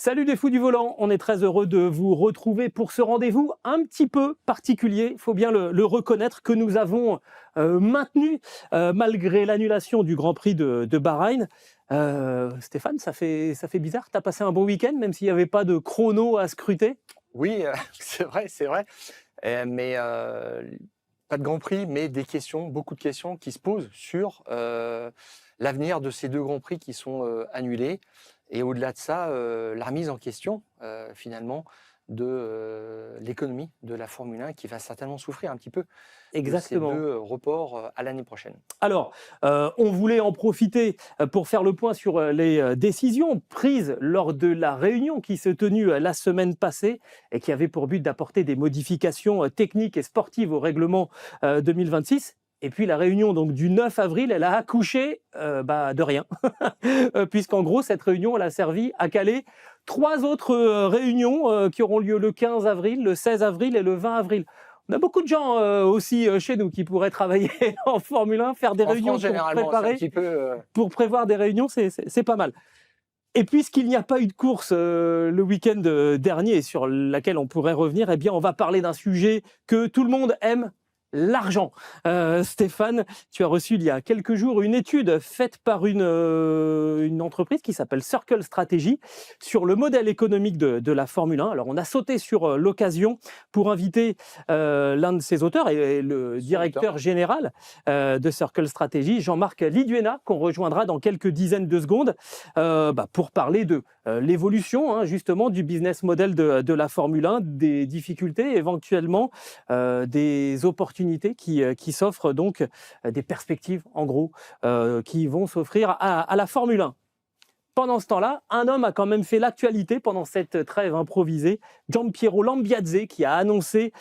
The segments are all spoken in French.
Salut les fous du volant, on est très heureux de vous retrouver pour ce rendez-vous un petit peu particulier, il faut bien le reconnaître, que nous avons maintenu malgré l'annulation du Grand Prix de Bahreïn. Stéphane, ça fait bizarre, tu as passé un bon week-end même s'il n'y avait pas de chrono à scruter? Oui, c'est vrai. Mais pas de Grand Prix, mais des questions, beaucoup de questions qui se posent sur l'avenir de ces 2 Grands Prix qui sont annulés. Et au-delà de ça, la remise en question, finalement, de l'économie de la Formule 1 qui va certainement souffrir un petit peu de ces Exactement. 2 reports à l'année prochaine. Alors, on voulait en profiter pour faire le point sur les décisions prises lors de la réunion qui s'est tenue la semaine passée et qui avait pour but d'apporter des modifications techniques et sportives au règlement 2026. Et puis la réunion donc du 9 avril, elle a accouché de rien, puisqu'en gros cette réunion elle a servi à caler 3 autres réunions qui auront lieu le 15 avril, le 16 avril et le 20 avril. On a beaucoup de gens aussi chez nous qui pourraient travailler en Formule 1, faire des En réunions France, généralement, c'est un petit peu... pour prévoir des réunions, c'est pas mal. Et puisqu'il n'y a pas eu de course le week-end dernier sur laquelle on pourrait revenir, eh bien on va parler d'un sujet que tout le monde aime, l'argent. Stéphane, tu as reçu il y a quelques jours une étude faite par une entreprise qui s'appelle Circle Strategy sur le modèle économique de la Formule 1. Alors on a sauté sur l'occasion pour inviter l'un de ses auteurs et le directeur général de Circle Strategy, Jean-Marc Liduena, qu'on rejoindra dans quelques dizaines de secondes pour parler de l'évolution justement du business model de la Formule 1, des difficultés éventuellement, des opportunités qui s'offrent, donc des perspectives en gros qui vont s'offrir à la Formule 1. Pendant ce temps-là, un homme a quand même fait l'actualité pendant cette trêve improvisée, Giampiero Lambiase, qui a annoncé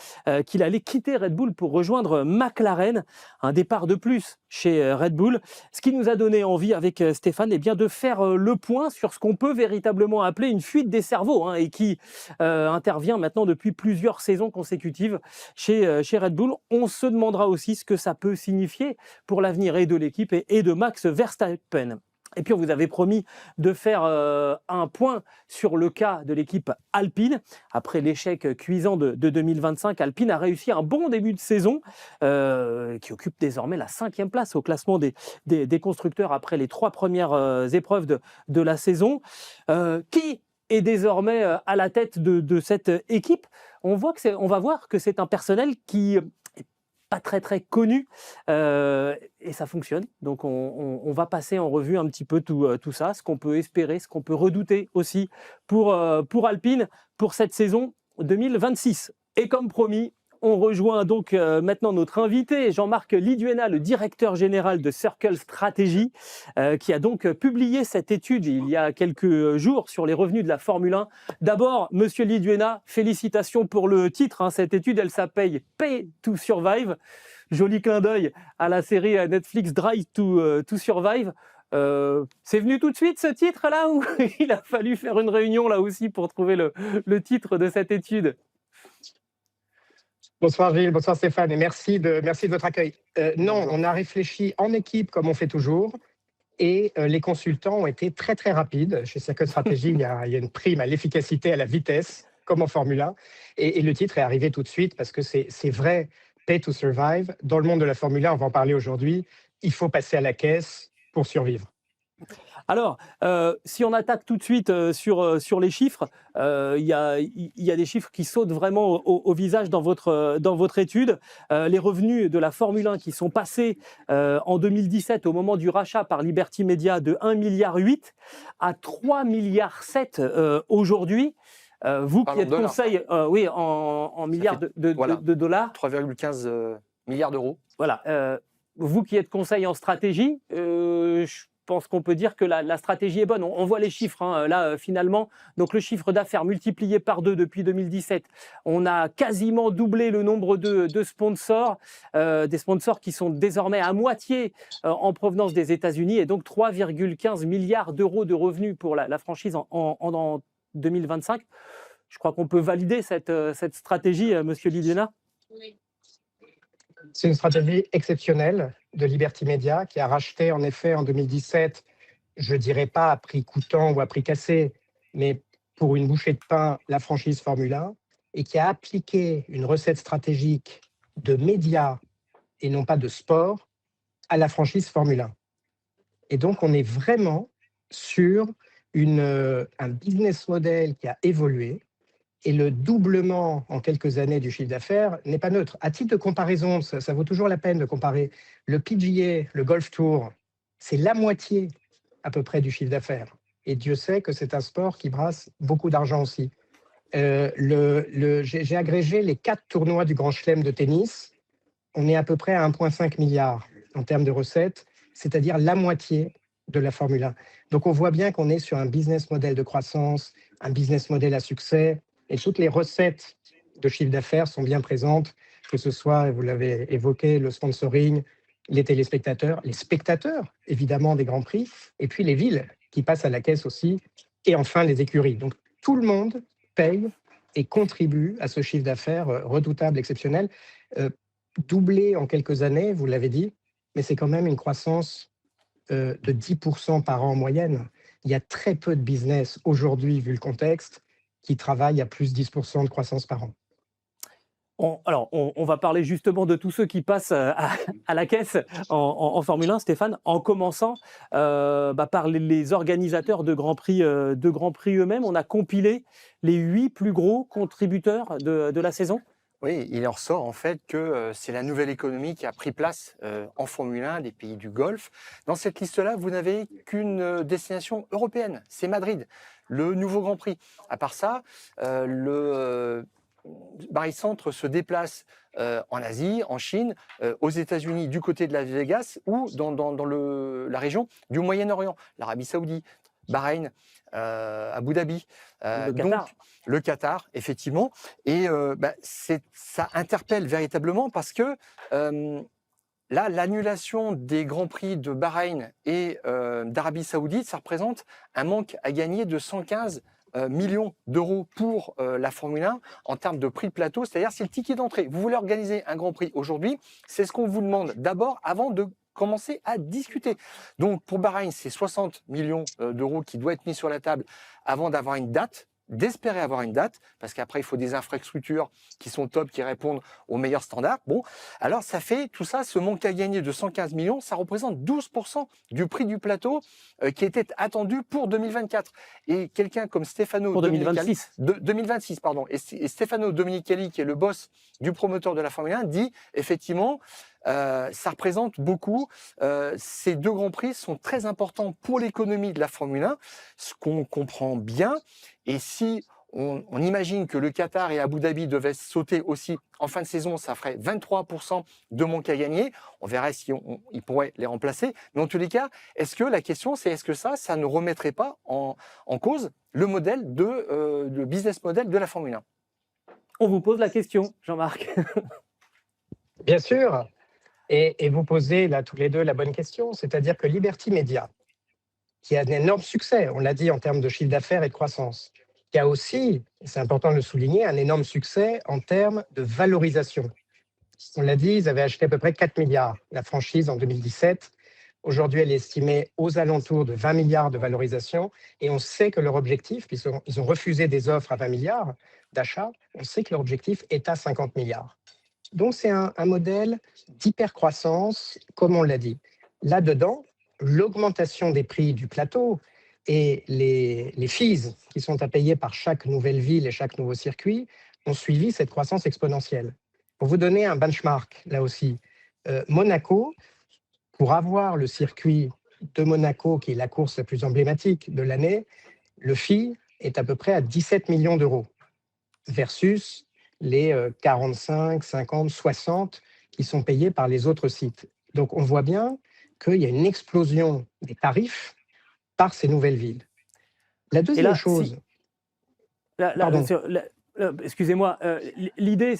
qu'il allait quitter Red Bull pour rejoindre McLaren, un départ de plus chez Red Bull. Ce qui nous a donné envie avec Stéphane de faire le point sur ce qu'on peut véritablement appeler une fuite des cerveaux et qui intervient maintenant depuis plusieurs saisons consécutives chez Red Bull. On se demandera aussi ce que ça peut signifier pour l'avenir et de l'équipe et de Max Verstappen. Et puis on vous avait promis de faire un point sur le cas de l'équipe Alpine. Après l'échec cuisant de 2025, Alpine a réussi un bon début de saison qui occupe désormais la 5e place au classement des constructeurs après les 3 premières épreuves de la saison. Qui est désormais à la tête de cette équipe? On va voir que c'est un personnel qui pas très connu et ça fonctionne. Donc on va passer en revue un petit peu tout ça, ce qu'on peut espérer, ce qu'on peut redouter aussi pour Alpine pour cette saison 2026. Et comme promis, on rejoint donc maintenant notre invité, Jean-Marc Liduena, le directeur général de Circle Strategy, qui a donc publié cette étude il y a quelques jours sur les revenus de la Formule 1. D'abord, monsieur Liduena, félicitations pour le titre. Cette étude, elle s'appelle Pay to Survive. Joli clin d'œil à la série Netflix Drive to Survive. C'est venu tout de suite ce titre-là ou il a fallu faire une réunion là aussi pour trouver le titre de cette étude? Bonsoir Gilles, bonsoir Stéphane et merci de votre accueil. Non, on a réfléchi en équipe comme on fait toujours et les consultants ont été très rapides. Chez Circle Strategy, il y a une prime à l'efficacité, à la vitesse, comme en Formule 1. Et le titre est arrivé tout de suite parce que c'est vrai, Pay to Survive. Dans le monde de la Formule 1, on va en parler aujourd'hui, il faut passer à la caisse pour survivre. Alors, si on attaque tout de suite sur les chiffres, il y a des chiffres qui sautent vraiment au visage dans votre étude. Les revenus de la Formule 1 qui sont passés en 2017 au moment du rachat par Liberty Media de 1,8 milliard à 3,7 milliards aujourd'hui. Vous qui êtes conseil, en milliards de dollars. 3,15 milliards d'euros. Voilà. Vous qui êtes conseil en stratégie, je pense qu'on peut dire que la stratégie est bonne. On voit les chiffres là finalement. Donc le chiffre d'affaires multiplié par 2 depuis 2017. On a quasiment doublé le nombre de sponsors, des sponsors qui sont désormais à moitié en provenance des États-Unis et donc 3,15 milliards d'euros de revenus pour la franchise en 2025. Je crois qu'on peut valider cette stratégie, monsieur Liduena. Oui. C'est une stratégie exceptionnelle de Liberty Media qui a racheté en effet en 2017, je ne dirais pas à prix coûtant ou à prix cassé, mais pour une bouchée de pain la franchise Formule 1 et qui a appliqué une recette stratégique de médias et non pas de sport à la franchise Formule 1. Et donc, on est vraiment sur un business model qui a évolué et le doublement en quelques années du chiffre d'affaires n'est pas neutre. À titre de comparaison, ça vaut toujours la peine de comparer le PGA, le Golf Tour, c'est la moitié à peu près du chiffre d'affaires. Et Dieu sait que c'est un sport qui brasse beaucoup d'argent aussi. J'ai agrégé les 4 tournois du Grand Chelem de tennis. On est à peu près à 1,5 milliard en termes de recettes, c'est-à-dire la moitié de la Formule 1. Donc on voit bien qu'on est sur un business model de croissance, un business model à succès, et toutes les recettes de chiffre d'affaires sont bien présentes, que ce soit, vous l'avez évoqué, le sponsoring, les téléspectateurs, les spectateurs, évidemment, des Grands Prix, et puis les villes qui passent à la caisse aussi, et enfin les écuries. Donc tout le monde paye et contribue à ce chiffre d'affaires redoutable, exceptionnel, doublé en quelques années, vous l'avez dit, mais c'est quand même une croissance de 10% par an en moyenne. Il y a très peu de business aujourd'hui, vu le contexte, qui travaillent à plus de 10% de croissance par an. On va parler justement de tous ceux qui passent à la caisse en Formule 1, Stéphane, en commençant par les organisateurs de Grand Prix eux-mêmes. On a compilé les 8 plus gros contributeurs de la saison. Oui, il en ressort en fait que c'est la nouvelle économie qui a pris place en Formule 1 des pays du Golfe. Dans cette liste-là, vous n'avez qu'une destination européenne, c'est Madrid, le nouveau Grand Prix. À part ça, le Barycentre se déplace en Asie, en Chine, aux États-Unis, du côté de Las Vegas ou dans la région du Moyen-Orient, l'Arabie Saoudite, Bahreïn, Abu Dhabi, le Qatar, effectivement. Et ça interpelle véritablement parce que là, l'annulation des Grands Prix de Bahreïn et d'Arabie Saoudite, ça représente un manque à gagner de 115 millions d'euros pour la Formule 1 en termes de prix de plateau, c'est-à-dire c'est le ticket d'entrée. Vous voulez organiser un Grand Prix aujourd'hui, c'est ce qu'on vous demande d'abord avant de commencer à discuter. Donc pour Bahreïn, c'est 60 millions d'euros qui doivent être mis sur la table avant d'avoir une date, d'espérer avoir une date, parce qu'après il faut des infrastructures qui sont top, qui répondent aux meilleurs standards. Bon, alors ça fait tout ça, ce manque à gagner de 115 millions, ça représente 12% du prix du plateau qui était attendu pour 2024. Et quelqu'un comme Stefano pour 2026. 2026, pardon. Et Stefano Domenicali, qui est le boss du promoteur de la Formule 1, dit effectivement ça représente beaucoup. Ces 2 Grands Prix sont très importants pour l'économie de la Formule 1, ce qu'on comprend bien. Et si on imagine que le Qatar et Abu Dhabi devaient sauter aussi en fin de saison, ça ferait 23% de manque à gagner. On verrait si ils pourraient les remplacer. Mais en tous les cas, la question c'est est-ce que ça ne remettrait pas en cause le modèle le business model de la Formule 1? On vous pose la question, Jean-Marc. Bien sûr. Et vous posez là tous les deux la bonne question, c'est-à-dire que Liberty Media, qui a un énorme succès, on l'a dit en termes de chiffre d'affaires et de croissance, qui a aussi, c'est important de le souligner, un énorme succès en termes de valorisation. On l'a dit, ils avaient acheté à peu près 4 milliards, la franchise en 2017. Aujourd'hui, elle est estimée aux alentours de 20 milliards de valorisation. Et on sait que leur objectif, puisqu'ils ont refusé des offres à 20 milliards d'achat, on sait que leur objectif est à 50 milliards. Donc, c'est un modèle d'hypercroissance, comme on l'a dit. Là-dedans, l'augmentation des prix du plateau et les fees qui sont à payer par chaque nouvelle ville et chaque nouveau circuit ont suivi cette croissance exponentielle. Pour vous donner un benchmark, là aussi, Monaco, pour avoir le circuit de Monaco, qui est la course la plus emblématique de l'année, le fee est à peu près à 17 millions d'euros versus les 45, 50, 60 qui sont payés par les autres sites. Donc, on voit bien qu'il y a une explosion des tarifs par ces nouvelles villes. La deuxième chose... Excusez-moi, l'idée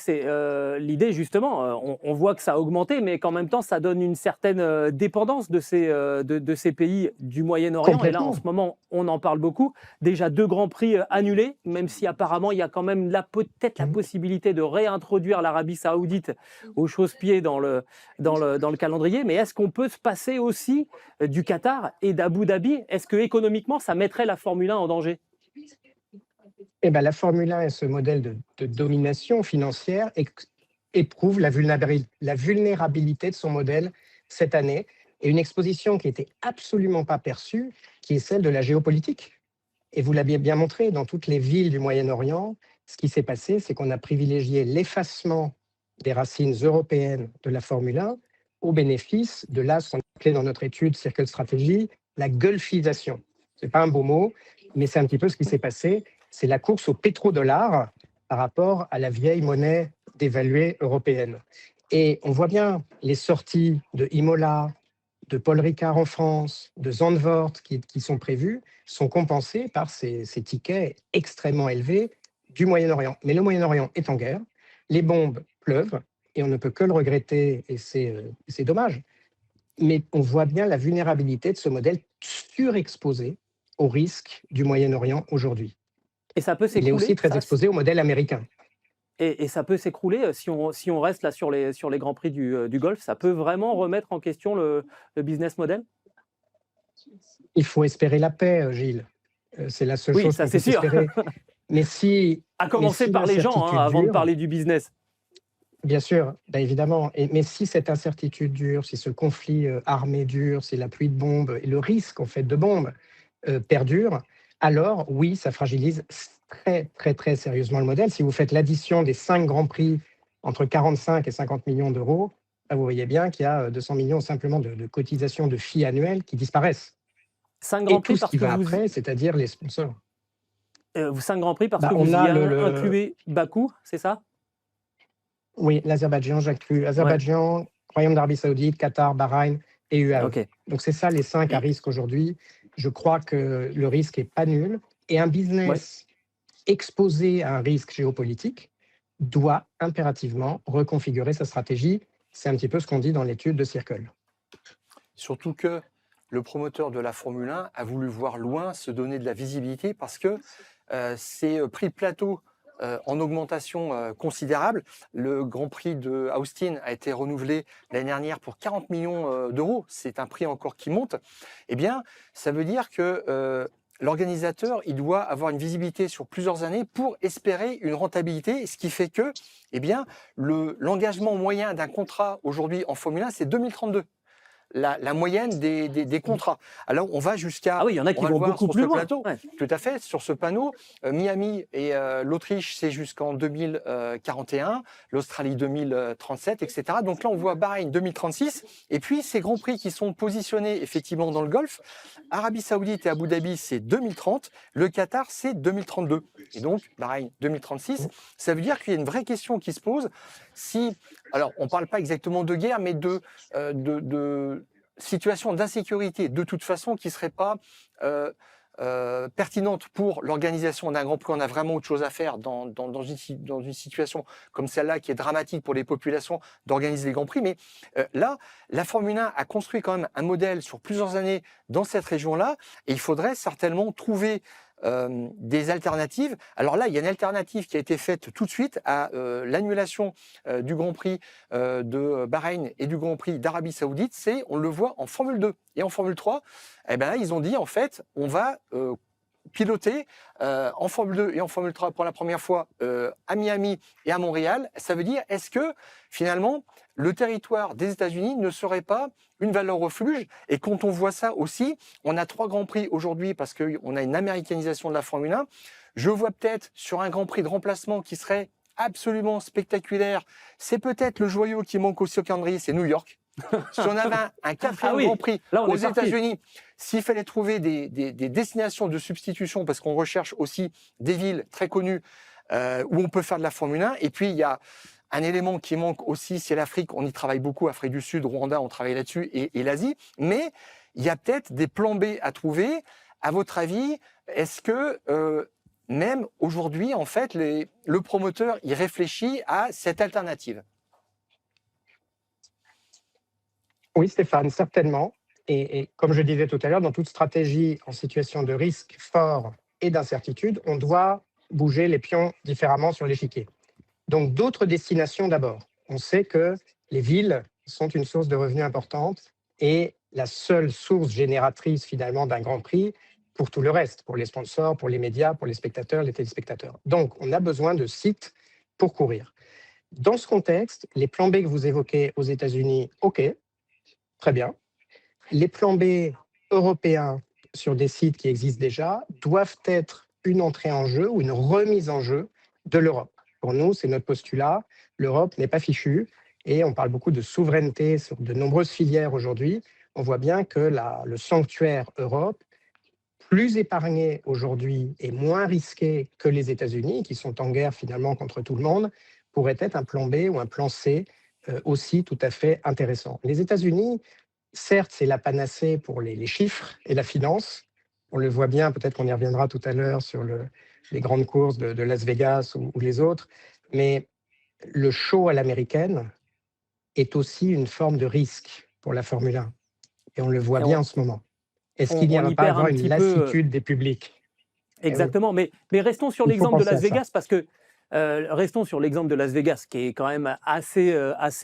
justement, on voit que ça a augmenté, mais qu'en même temps, ça donne une certaine dépendance de ces pays du Moyen-Orient. Et là, en ce moment, on en parle beaucoup. Déjà 2 Grands Prix annulés, même si apparemment, il y a quand même peut-être la possibilité de réintroduire l'Arabie Saoudite au chausse-pied dans le calendrier. Mais est-ce qu'on peut se passer aussi du Qatar et d'Abu Dhabi? Est-ce que économiquement, ça mettrait la Formule 1 en danger? Eh ben, la Formule 1 et ce modèle de domination financière éprouve la vulnérabilité de son modèle cette année et une exposition qui n'était absolument pas perçue, qui est celle de la géopolitique. Et vous l'aviez bien montré, dans toutes les villes du Moyen-Orient, ce qui s'est passé, c'est qu'on a privilégié l'effacement des racines européennes de la Formule 1 au bénéfice de là, ce qu'on appelait dans notre étude Circle Strategy, la gulfisation. Ce n'est pas un beau mot, mais c'est un petit peu ce qui s'est passé. C'est la course au pétrodollar par rapport à la vieille monnaie dévaluée européenne. Et on voit bien les sorties de Imola, de Paul Ricard en France, de Zandvoort qui sont prévues, sont compensées par ces tickets extrêmement élevés du Moyen-Orient. Mais le Moyen-Orient est en guerre, les bombes pleuvent, et on ne peut que le regretter, et c'est dommage. Mais on voit bien la vulnérabilité de ce modèle surexposé aux risques du Moyen-Orient aujourd'hui. Et ça peut Il est aussi s'écrouler, très ça, exposé au modèle américain. et ça peut s'écrouler si on reste là sur les Grands Prix du Golfe. Ça peut vraiment remettre en question le business model? Il faut espérer la paix, Gilles. C'est la seule Oui, chose ça qu'on c'est puisse sûr. espérer. Mais si, À commencer si par les gens, l'incertitude avant de dure, parler du business. bien sûr, ben évidemment. Mais si cette incertitude dure, si ce conflit armé dure, si la pluie de bombes et le risque en fait de bombes perdure, alors oui, ça fragilise très très très sérieusement le modèle. Si vous faites l'addition des 5 grands prix entre 45 et 50 millions d'euros, ben vous voyez bien qu'il y a 200 millions simplement de cotisations de FII annuelles qui disparaissent. 5 Et Grands Prix tout ce parce qui que va après, c'est-à-dire les sponsors. 5 Grands Prix parce Ben, que on vous y a incluez Bakou, c'est ça? oui, l'Azerbaïdjan, j'inclus Ouais. Azerbaïdjan, Royaume d'Arabie Saoudite, Qatar, Bahreïn et UAE. Ok. Donc c'est ça les 5 à risque aujourd'hui. Je crois que le risque est pas nul et un business exposé à un risque géopolitique doit impérativement reconfigurer sa stratégie. C'est un petit peu ce qu'on dit dans l'étude de Circle. Surtout que le promoteur de la Formule 1 a voulu voir loin, se donner de la visibilité parce que c'est pris de plateau en augmentation considérable. Le Grand Prix de Austin a été renouvelé l'année dernière pour 40 millions d'euros. C'est un prix encore qui monte. Eh bien, ça veut dire que l'organisateur, il doit avoir une visibilité sur plusieurs années pour espérer une rentabilité, ce qui fait que, eh bien, l'engagement moyen d'un contrat aujourd'hui en Formule 1, c'est 2032. La moyenne des contrats. Alors, on va jusqu'à... Ah oui, il y en a qui on va le vont voir beaucoup sur plus ce loin. plateau. Ouais. Tout à fait, sur ce panneau, Miami et l'Autriche, c'est jusqu'en 2041, l'Australie 2037, etc. Donc là, on voit Bahreïn 2036. Et puis, ces grands prix qui sont positionnés effectivement dans le Golfe, Arabie Saoudite et Abu Dhabi, c'est 2030. Le Qatar, c'est 2032. Et donc, Bahreïn 2036. Ça veut dire qu'il y a une vraie question qui se pose. Si, alors, on ne parle pas exactement de guerre, mais de situation d'insécurité, de toute façon, qui ne serait pas pertinente pour l'organisation d'un Grand Prix. On a vraiment autre chose à faire dans une situation comme celle-là, qui est dramatique pour les populations, d'organiser des Grands Prix. Mais là, la Formule 1 a construit quand même un modèle sur plusieurs années dans cette région-là, et il faudrait certainement trouver des alternatives. Alors là, il y a une alternative qui a été faite tout de suite à l'annulation du Grand Prix de Bahreïn et du Grand Prix d'Arabie Saoudite. C'est, on le voit en Formule 2 et en Formule 3. Eh ben là, ils ont dit, en fait, on va piloter en Formule 2 et en Formule 3 pour la première fois à Miami et à Montréal. Ça veut dire, est-ce que finalement le territoire des États-Unis ne serait pas une valeur refuge? Et quand on voit ça aussi, on a 3 grands prix aujourd'hui parce qu'on a une américanisation de la Formule 1. Je vois peut-être sur un grand prix de remplacement qui serait absolument spectaculaire, c'est peut-être le joyau qui manque aussi au calendrier, c'est New York. Si on avait un 4e Grand Prix là, aux États-Unis, s'il fallait trouver des destinations de substitution, parce qu'on recherche aussi des villes très connues où on peut faire de la Formule 1, et puis il y a un élément qui manque aussi, c'est l'Afrique. On y travaille beaucoup, Afrique du Sud, Rwanda, on travaille là-dessus, et l'Asie. Mais il y a peut-être des plans B à trouver. À votre avis, est-ce que même aujourd'hui, en fait, le promoteur y réfléchit à cette alternative? Oui, Stéphane, certainement. Et comme je disais tout à l'heure, dans toute stratégie en situation de risque fort et d'incertitude, on doit bouger les pions différemment sur l'échiquier. Donc, d'autres destinations d'abord. On sait que les villes sont une source de revenus importante et la seule source génératrice finalement d'un Grand Prix pour tout le reste, pour les sponsors, pour les médias, pour les spectateurs, les téléspectateurs. Donc, on a besoin de sites pour courir. Dans ce contexte, les plans B que vous évoquez aux États-Unis, OK, très bien. Les plans B européens sur des sites qui existent déjà doivent être une entrée en jeu ou une remise en jeu de l'Europe. Pour nous, c'est notre postulat. L'Europe n'est pas fichue et on parle beaucoup de souveraineté sur de nombreuses filières aujourd'hui. On voit bien que le sanctuaire Europe, plus épargné aujourd'hui et moins risqué que les États-Unis, qui sont en guerre finalement contre tout le monde, pourrait être un plan B ou un plan C aussi tout à fait intéressant. Les États-Unis, certes, c'est la panacée pour les chiffres et la finance. On le voit bien, peut-être qu'on y reviendra tout à l'heure sur les grandes courses de Las Vegas ou les autres, mais le show à l'américaine est aussi une forme de risque pour la Formule 1. Et on le voit Et bien en ce moment. Est-ce qu'il n'y on va y pas perd un avoir une petit peu. lassitude des publics? Eh oui, Exactement, mais restons sur il faut l'exemple de penser Las à ça. Vegas parce que restons sur l'exemple de Las Vegas qui est quand même assez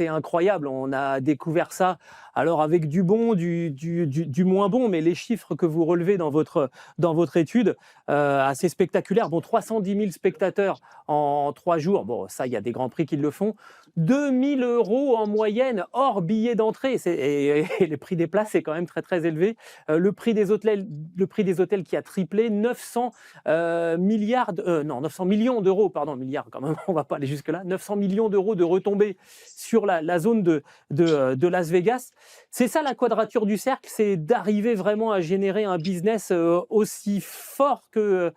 incroyable. On a découvert ça alors avec du bon, du moins bon, mais les chiffres que vous relevez dans votre étude, assez spectaculaires. Bon, 310 000 spectateurs en 3 jours. Bon, ça, il y a des grands prix qui le font. 2 000 € en moyenne hors billet d'entrée. Et le prix des places est quand même très très élevé. Le prix des hôtels qui a triplé, 900 millions d'euros, pardon, milliards quand même, on va pas aller jusque là, 900 millions d'euros de retombées sur la zone de Las Vegas. C'est ça la quadrature du cercle, c'est d'arriver vraiment à générer un business aussi fort que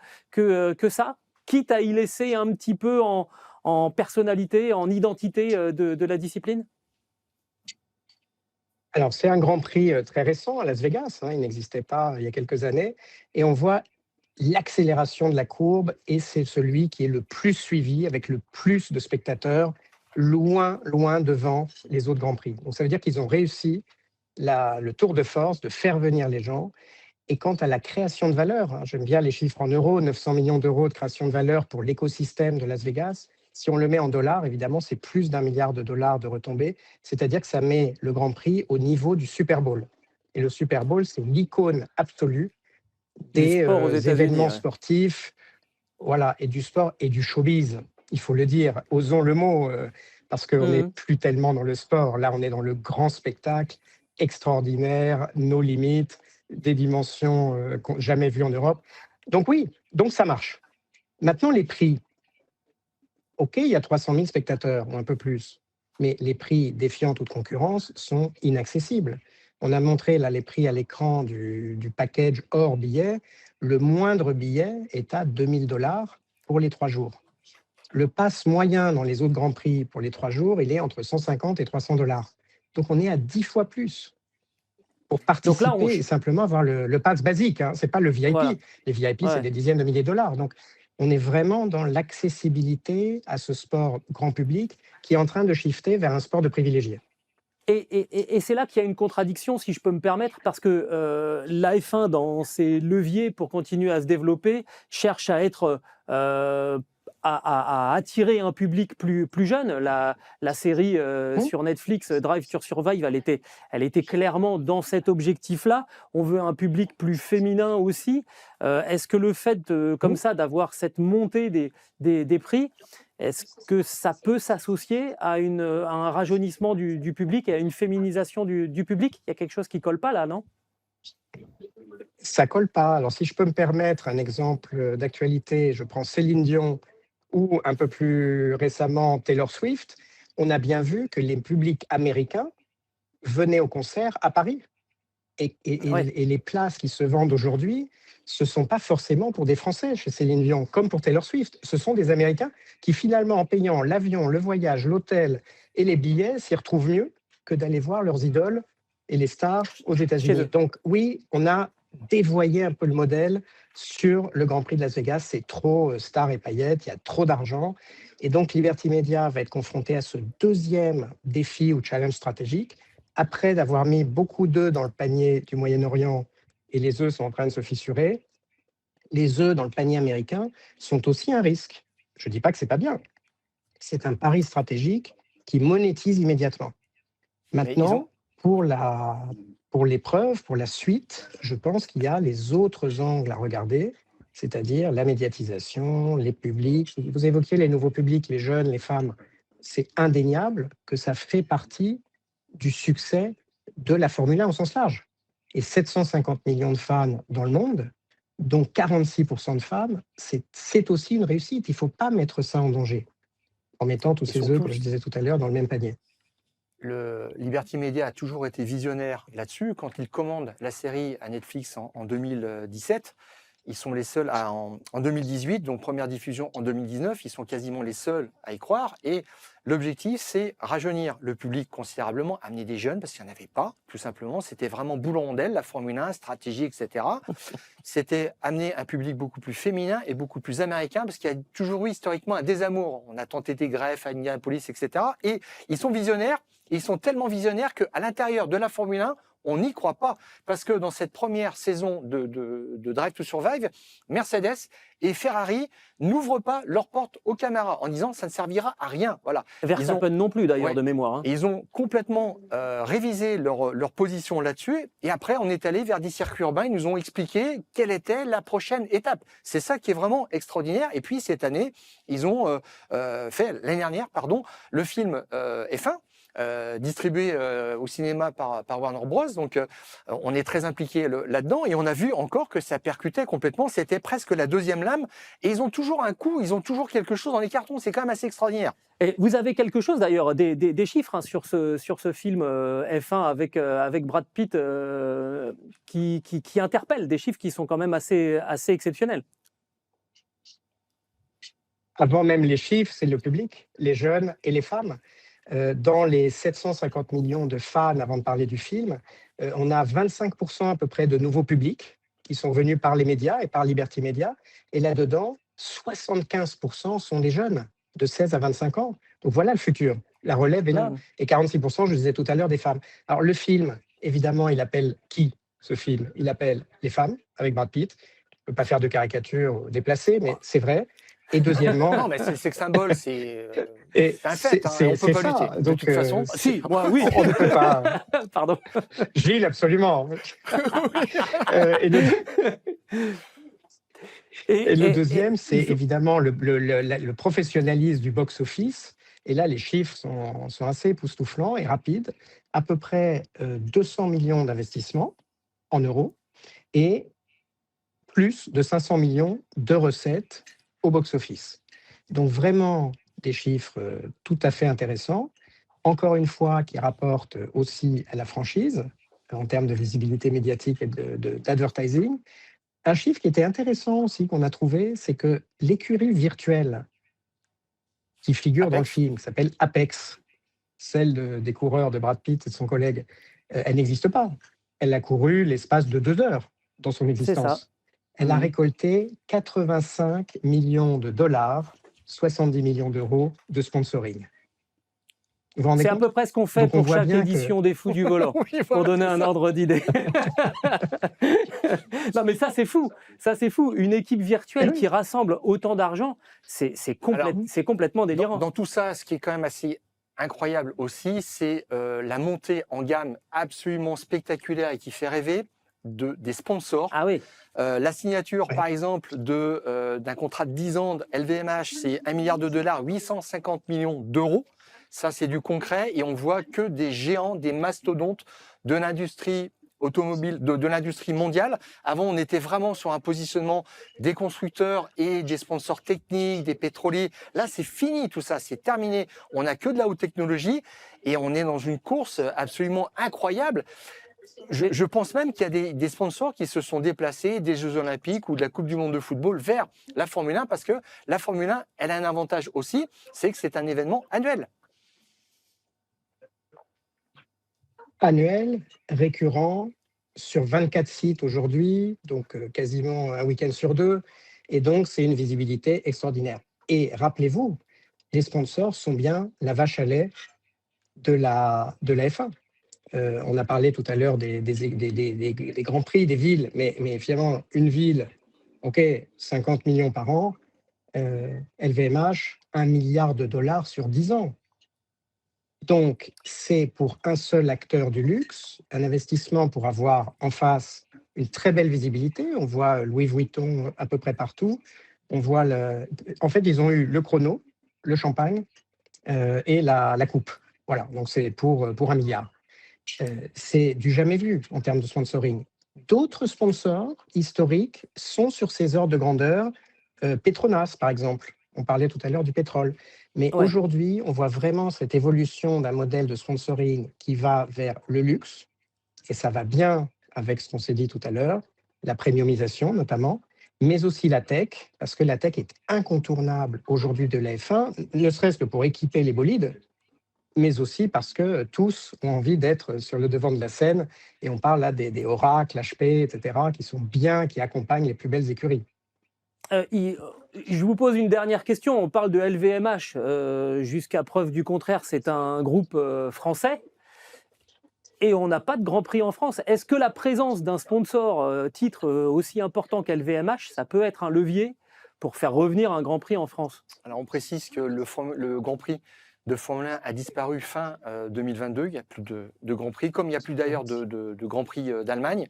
ça, quitte à y laisser un petit peu en personnalité, en identité de la discipline. Alors, c'est un Grand Prix très récent à Las Vegas, il n'existait pas il y a quelques années, et on voit l'accélération de la courbe, et c'est celui qui est le plus suivi, avec le plus de spectateurs, loin devant les autres Grands Prix. Donc, ça veut dire qu'ils ont réussi le tour de force de faire venir les gens. Et quant à la création de valeur, j'aime bien les chiffres en euros, 900 millions d'euros de création de valeur pour l'écosystème de Las Vegas. Si on le met en dollars, évidemment, c'est plus d'1 milliard de dollars de retombées, c'est-à-dire que ça met le Grand Prix au niveau du Super Bowl. Et le Super Bowl, c'est l'icône absolue des sport aux États-Unis, événements ouais. sportifs, voilà, et du sport et du showbiz. Il faut le dire, osons le mot, parce qu'on n'est plus tellement dans le sport. Là, on est dans le grand spectacle extraordinaire, nos limites, des dimensions jamais vues en Europe. Donc oui, donc ça marche. Maintenant, les prix. OK, il y a 300 000 spectateurs ou un peu plus, mais les prix défiant toute concurrence sont inaccessibles. On a montré là les prix à l'écran du package hors billet. Le moindre billet est à 2 000 $ pour les 3 jours. Le pass moyen dans les autres Grands Prix pour les 3 jours, il est entre 150 et 300 $. Donc on est à 10 fois plus pour participer. Donc là, et simplement avoir le pass basique. Ce n'est pas le VIP. Voilà. Les VIP, c'est des dizaines de milliers de dollars. Donc on est vraiment dans l'accessibilité à ce sport grand public qui est en train de shifter vers un sport de privilégiés. Et c'est là qu'il y a une contradiction, si je peux me permettre, parce que la F1, dans ses leviers pour continuer à se développer, cherche à être à attirer un public plus jeune. La série sur Netflix, Drive to Survive, elle était clairement dans cet objectif-là. On veut un public plus féminin aussi. Est-ce que le fait comme ça d'avoir cette montée des prix, est-ce que ça peut s'associer à un rajeunissement du public et à une féminisation du public? Il y a quelque chose qui ne colle pas là, non? Ça ne colle pas. Alors, si je peux me permettre un exemple d'actualité, je prends Céline Dion ou un peu plus récemment Taylor Swift. On a bien vu que les publics américains venaient au concert à Paris. Et les places qui se vendent aujourd'hui, ce ne sont pas forcément pour des Français chez Céline Dion, comme pour Taylor Swift. Ce sont des Américains qui, finalement, en payant l'avion, le voyage, l'hôtel et les billets, s'y retrouvent mieux que d'aller voir leurs idoles et les stars aux États-Unis. Donc oui, on a dévoyé un peu le modèle sur le Grand Prix de Las Vegas. C'est trop stars et paillettes, il y a trop d'argent. Et donc Liberty Media va être confronté à ce deuxième défi ou challenge stratégique. Après d'avoir mis beaucoup d'œufs dans le panier du Moyen-Orient et les œufs sont en train de se fissurer, les œufs dans le panier américain sont aussi un risque. Je ne dis pas que ce n'est pas bien. C'est un pari stratégique qui monétise immédiatement. Maintenant, pour la pour l'épreuve, pour la suite, je pense qu'il y a les autres angles à regarder, c'est-à-dire la médiatisation, les publics. Vous évoquiez les nouveaux publics, les jeunes, les femmes. C'est indéniable que ça fait partie du succès de la Formule 1 au sens large. Et 750 millions de fans dans le monde, dont 46% de femmes, c'est aussi une réussite. Il ne faut pas mettre ça en danger en mettant tous Et ces œufs, surtout, comme je disais tout à l'heure, dans le même panier. Liberty Media a toujours été visionnaire là-dessus. Quand ils commandent la série à Netflix en 2017, ils sont les seuls en 2018, donc première diffusion en 2019, ils sont quasiment les seuls à y croire. Et l'objectif, c'est rajeunir le public considérablement, amener des jeunes, parce qu'il n'y en avait pas, tout simplement. C'était vraiment boulot rondelle, la Formule 1, stratégie, etc. C'était amener un public beaucoup plus féminin et beaucoup plus américain, parce qu'il y a toujours eu historiquement un désamour. On a tenté des greffes à Indianapolis, etc. Et ils sont visionnaires, et ils sont tellement visionnaires qu'à l'intérieur de la Formule 1, on n'y croit pas, parce que dans cette première saison de Drive to Survive, Mercedes et Ferrari n'ouvrent pas leurs portes aux caméras en disant ça ne servira à rien. Voilà. Verstappen non plus d'ailleurs, Ouais. de mémoire. Hein. Et ils ont complètement révisé leur position là-dessus. Et après, on est allé vers des circuits urbains. Ils nous ont expliqué quelle était la prochaine étape. C'est ça qui est vraiment extraordinaire. Et puis cette année, ils ont fait, l'année dernière, pardon, le film F1. Distribué au cinéma par Warner Bros. Donc, on est très impliqué là-dedans et on a vu encore que ça percutait complètement. C'était presque la deuxième lame et ils ont toujours un coup, ils ont toujours quelque chose dans les cartons. C'est quand même assez extraordinaire. Et vous avez quelque chose d'ailleurs, des chiffres hein, sur ce film F1 avec Brad Pitt qui interpellent, des chiffres qui sont quand même assez exceptionnels. Avant même les chiffres, c'est le public, les jeunes et les femmes. Dans les 750 millions de fans, avant de parler du film, on a 25% à peu près de nouveaux publics qui sont venus par les médias et par Liberty Media. Et là-dedans, 75% sont des jeunes de 16 à 25 ans. Donc voilà le futur. La relève est là. Et 46%, je le disais tout à l'heure, des femmes. Alors le film, évidemment, il appelle qui, ce film? Il appelle les femmes, avec Brad Pitt. Je ne peux pas faire de caricature déplacée, mais c'est vrai. Et deuxièmement... Non, mais c'est que symbole, c'est un fait, hein, on ne peut c'est pas ça. lutter. De Donc, toute façon, si, moi, oui. On ne peut pas... Pardon. Gilles, absolument. Et le deuxième, c'est évidemment le professionnalisme du box-office. Et là, les chiffres sont assez époustouflants et rapides. À peu près 200 millions d'investissements en euros et plus de 500 millions de recettes au box-office. Donc vraiment des chiffres tout à fait intéressants, encore une fois qui rapportent aussi à la franchise en termes de visibilité médiatique et d'advertising. Un chiffre qui était intéressant aussi qu'on a trouvé, c'est que l'écurie virtuelle qui figure dans le film, qui s'appelle Apex, celle des coureurs de Brad Pitt et de son collègue, elle n'existe pas. Elle a couru l'espace de 2 heures dans son existence. Elle a récolté 85 millions de dollars, 70 millions d'euros de sponsoring. C'est à peu près ce qu'on fait pour chaque édition des Fous du Volant, oui, voilà, pour donner un ordre d'idée. Non, mais ça, c'est fou. Ça, c'est fou. Une équipe virtuelle qui rassemble autant d'argent, c'est complètement délirant. Dans tout ça, ce qui est quand même assez incroyable aussi, c'est la montée en gamme absolument spectaculaire et qui fait rêver des sponsors. Ah oui. La signature, par exemple, d'un contrat de 10 ans de LVMH, c'est 1 milliard de dollars, 850 millions d'euros. Ça, c'est du concret et on voit que des géants, des mastodontes de l'industrie automobile, de l'industrie mondiale. Avant, on était vraiment sur un positionnement des constructeurs et des sponsors techniques, des pétroliers. Là, c'est fini tout ça, c'est terminé. On n'a que de la haute technologie et on est dans une course absolument incroyable. Je pense même qu'il y a des sponsors qui se sont déplacés des Jeux Olympiques ou de la Coupe du Monde de football vers la Formule 1 parce que la Formule 1, elle a un avantage aussi, c'est que c'est un événement annuel. Annuel, récurrent, sur 24 sites aujourd'hui, donc quasiment un week-end sur 2. Et donc, c'est une visibilité extraordinaire. Et rappelez-vous, les sponsors sont bien la vache à lait de la F1. On a parlé tout à l'heure des grands prix des villes, mais finalement, une ville, OK, 50 millions par an, LVMH, 1 milliard de dollars sur 10 ans. Donc, c'est pour un seul acteur du luxe, un investissement pour avoir en face une très belle visibilité. On voit Louis Vuitton à peu près partout. On voit En fait, ils ont eu le chrono, le champagne et la coupe. Voilà, donc c'est pour 1 milliard. C'est du jamais vu en termes de sponsoring. D'autres sponsors historiques sont sur ces ordres de grandeur. Petronas, par exemple. On parlait tout à l'heure du pétrole. Mais Ouais. aujourd'hui, on voit vraiment cette évolution d'un modèle de sponsoring qui va vers le luxe. Et ça va bien avec ce qu'on s'est dit tout à l'heure, la premiumisation notamment, mais aussi la tech, parce que la tech est incontournable aujourd'hui de la F1, ne serait-ce que pour équiper les bolides, mais aussi parce que tous ont envie d'être sur le devant de la scène. Et on parle là des Oracle, HP, etc., qui sont bien, qui accompagnent les plus belles écuries. Je vous pose une dernière question. On parle de LVMH. Jusqu'à preuve du contraire, c'est un groupe français. Et on n'a pas de Grand Prix en France. Est-ce que la présence d'un sponsor titre aussi important qu'LVMH, ça peut être un levier pour faire revenir un Grand Prix en France? Alors on précise que le Grand Prix de Formule 1 a disparu fin 2022. Il n'y a plus de Grand Prix, comme il n'y a plus d'ailleurs de Grand Prix d'Allemagne,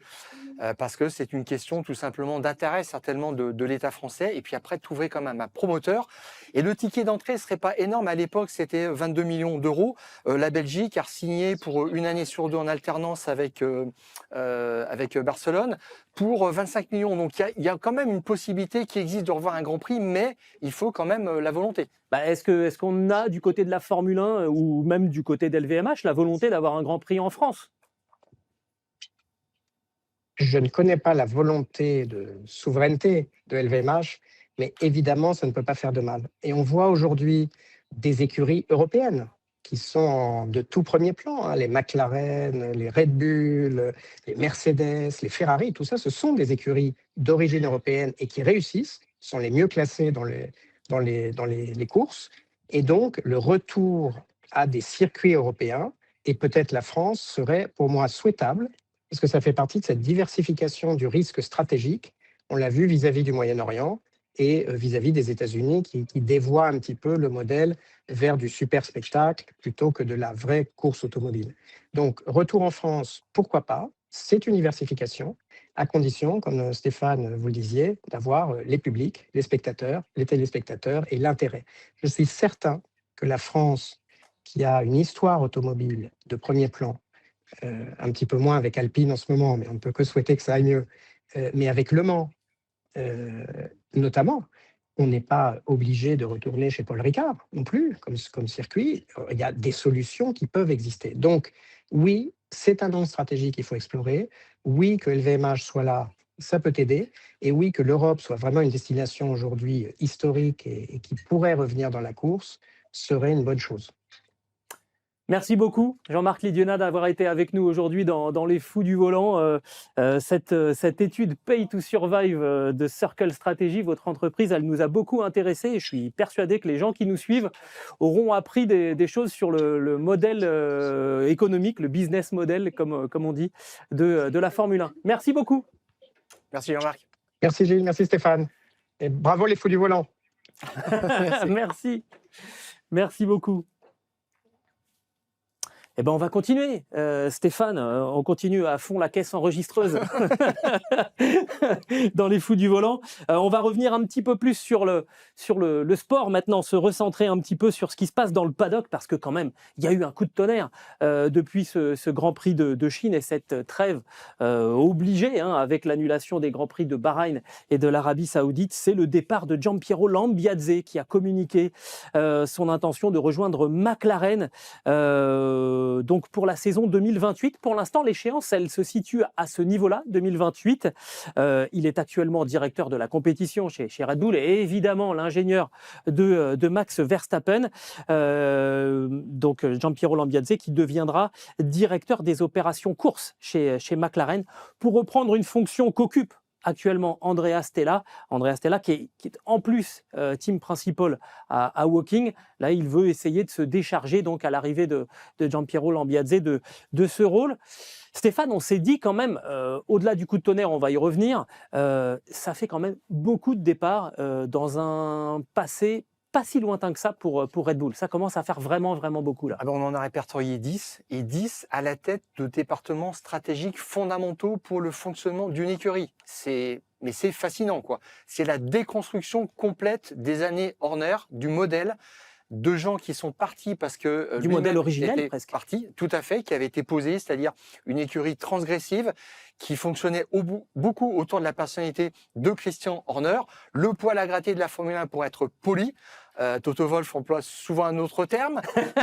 parce que c'est une question tout simplement d'intérêt certainement de l'État français. Et puis après, de trouver quand même un promoteur. Et le ticket d'entrée ne serait pas énorme. À l'époque, c'était 22 millions d'euros. La Belgique a signé pour une année sur deux en alternance avec Barcelone pour 25 millions. Donc il y a quand même une possibilité qui existe de revoir un Grand Prix, mais il faut quand même la volonté. Est-ce qu'on a du côté de la Formule 1 ou même du côté d'LVMH la volonté d'avoir un Grand Prix en France? Je ne connais pas la volonté de souveraineté de LVMH, mais évidemment, ça ne peut pas faire de mal. Et on voit aujourd'hui des écuries européennes qui sont de tout premier plan, hein, les McLaren, les Red Bull, les Mercedes, les Ferrari, tout ça, ce sont des écuries d'origine européenne et qui réussissent, sont les mieux classées dans les courses. Et donc, le retour à des circuits européens, et peut-être la France, serait pour moi souhaitable, parce que ça fait partie de cette diversification du risque stratégique. On l'a vu vis-à-vis du Moyen-Orient et vis-à-vis des États-Unis qui dévoient un petit peu le modèle vers du super spectacle plutôt que de la vraie course automobile. Donc, retour en France, pourquoi pas? C'est une diversification, à condition, comme Stéphane vous le disiez, d'avoir les publics, les spectateurs, les téléspectateurs et l'intérêt. Je suis certain que la France, qui a une histoire automobile de premier plan, un petit peu moins avec Alpine en ce moment, mais on ne peut que souhaiter que ça aille mieux. Mais avec Le Mans, notamment, on n'est pas obligé de retourner chez Paul Ricard non plus, comme circuit. Il y a des solutions qui peuvent exister. Donc, oui, c'est un angle stratégique qu'il faut explorer. Oui, que LVMH soit là, ça peut aider. Et oui, que l'Europe soit vraiment une destination aujourd'hui historique et qui pourrait revenir dans la course, serait une bonne chose. Merci beaucoup, Jean-Marc Lidionat, d'avoir été avec nous aujourd'hui dans Les Fous du Volant. Cette étude Pay to Survive de Circle Strategy, votre entreprise, elle nous a beaucoup intéressés et je suis persuadé que les gens qui nous suivent auront appris des choses sur le modèle économique, le business model, comme on dit, de la Formule 1. Merci beaucoup. Merci Jean-Marc. Merci Gilles, merci Stéphane. Et bravo les Fous du Volant. Merci. Merci beaucoup. Eh ben on va continuer, Stéphane, on continue à fond la caisse enregistreuse dans Les Fous du Volant. On va revenir un petit peu plus sur le sport maintenant, se recentrer un petit peu sur ce qui se passe dans le paddock, parce que quand même, il y a eu un coup de tonnerre depuis ce Grand Prix de Chine et cette trêve obligée, hein, avec l'annulation des Grands Prix de Bahreïn et de l'Arabie Saoudite. C'est le départ de Giampiero Lambiase qui a communiqué son intention de rejoindre McLaren. Donc pour la saison 2028, pour l'instant l'échéance elle se situe à ce niveau-là, 2028. Il est actuellement directeur de la compétition chez Red Bull et évidemment l'ingénieur de Max Verstappen. Donc Giampiero Lambiase qui deviendra directeur des opérations courses chez McLaren pour reprendre une fonction qu'occupe actuellement Andrea Stella qui est en plus team principal à Woking. Là, il veut essayer de se décharger donc à l'arrivée de Giampiero Lambiase de ce rôle. Stéphane, on s'est dit quand même, au-delà du coup de tonnerre, on va y revenir, ça fait quand même beaucoup de départs dans un passé pas si lointain que ça pour Red Bull. Ça commence à faire vraiment, vraiment beaucoup là. Ah ben, on en a répertorié 10, et 10 à la tête de départements stratégiques fondamentaux pour le fonctionnement d'une écurie. Mais c'est fascinant, quoi. C'est la déconstruction complète des années Horner, du modèle, de gens qui sont partis parce que Du modèle originel, était presque. parti, tout à fait, qui avait été posé, c'est-à-dire une écurie transgressive qui fonctionnait beaucoup autour de la personnalité de Christian Horner. Le poil à gratter de la Formule 1 pour être poli. Toto Wolff emploie souvent un autre terme,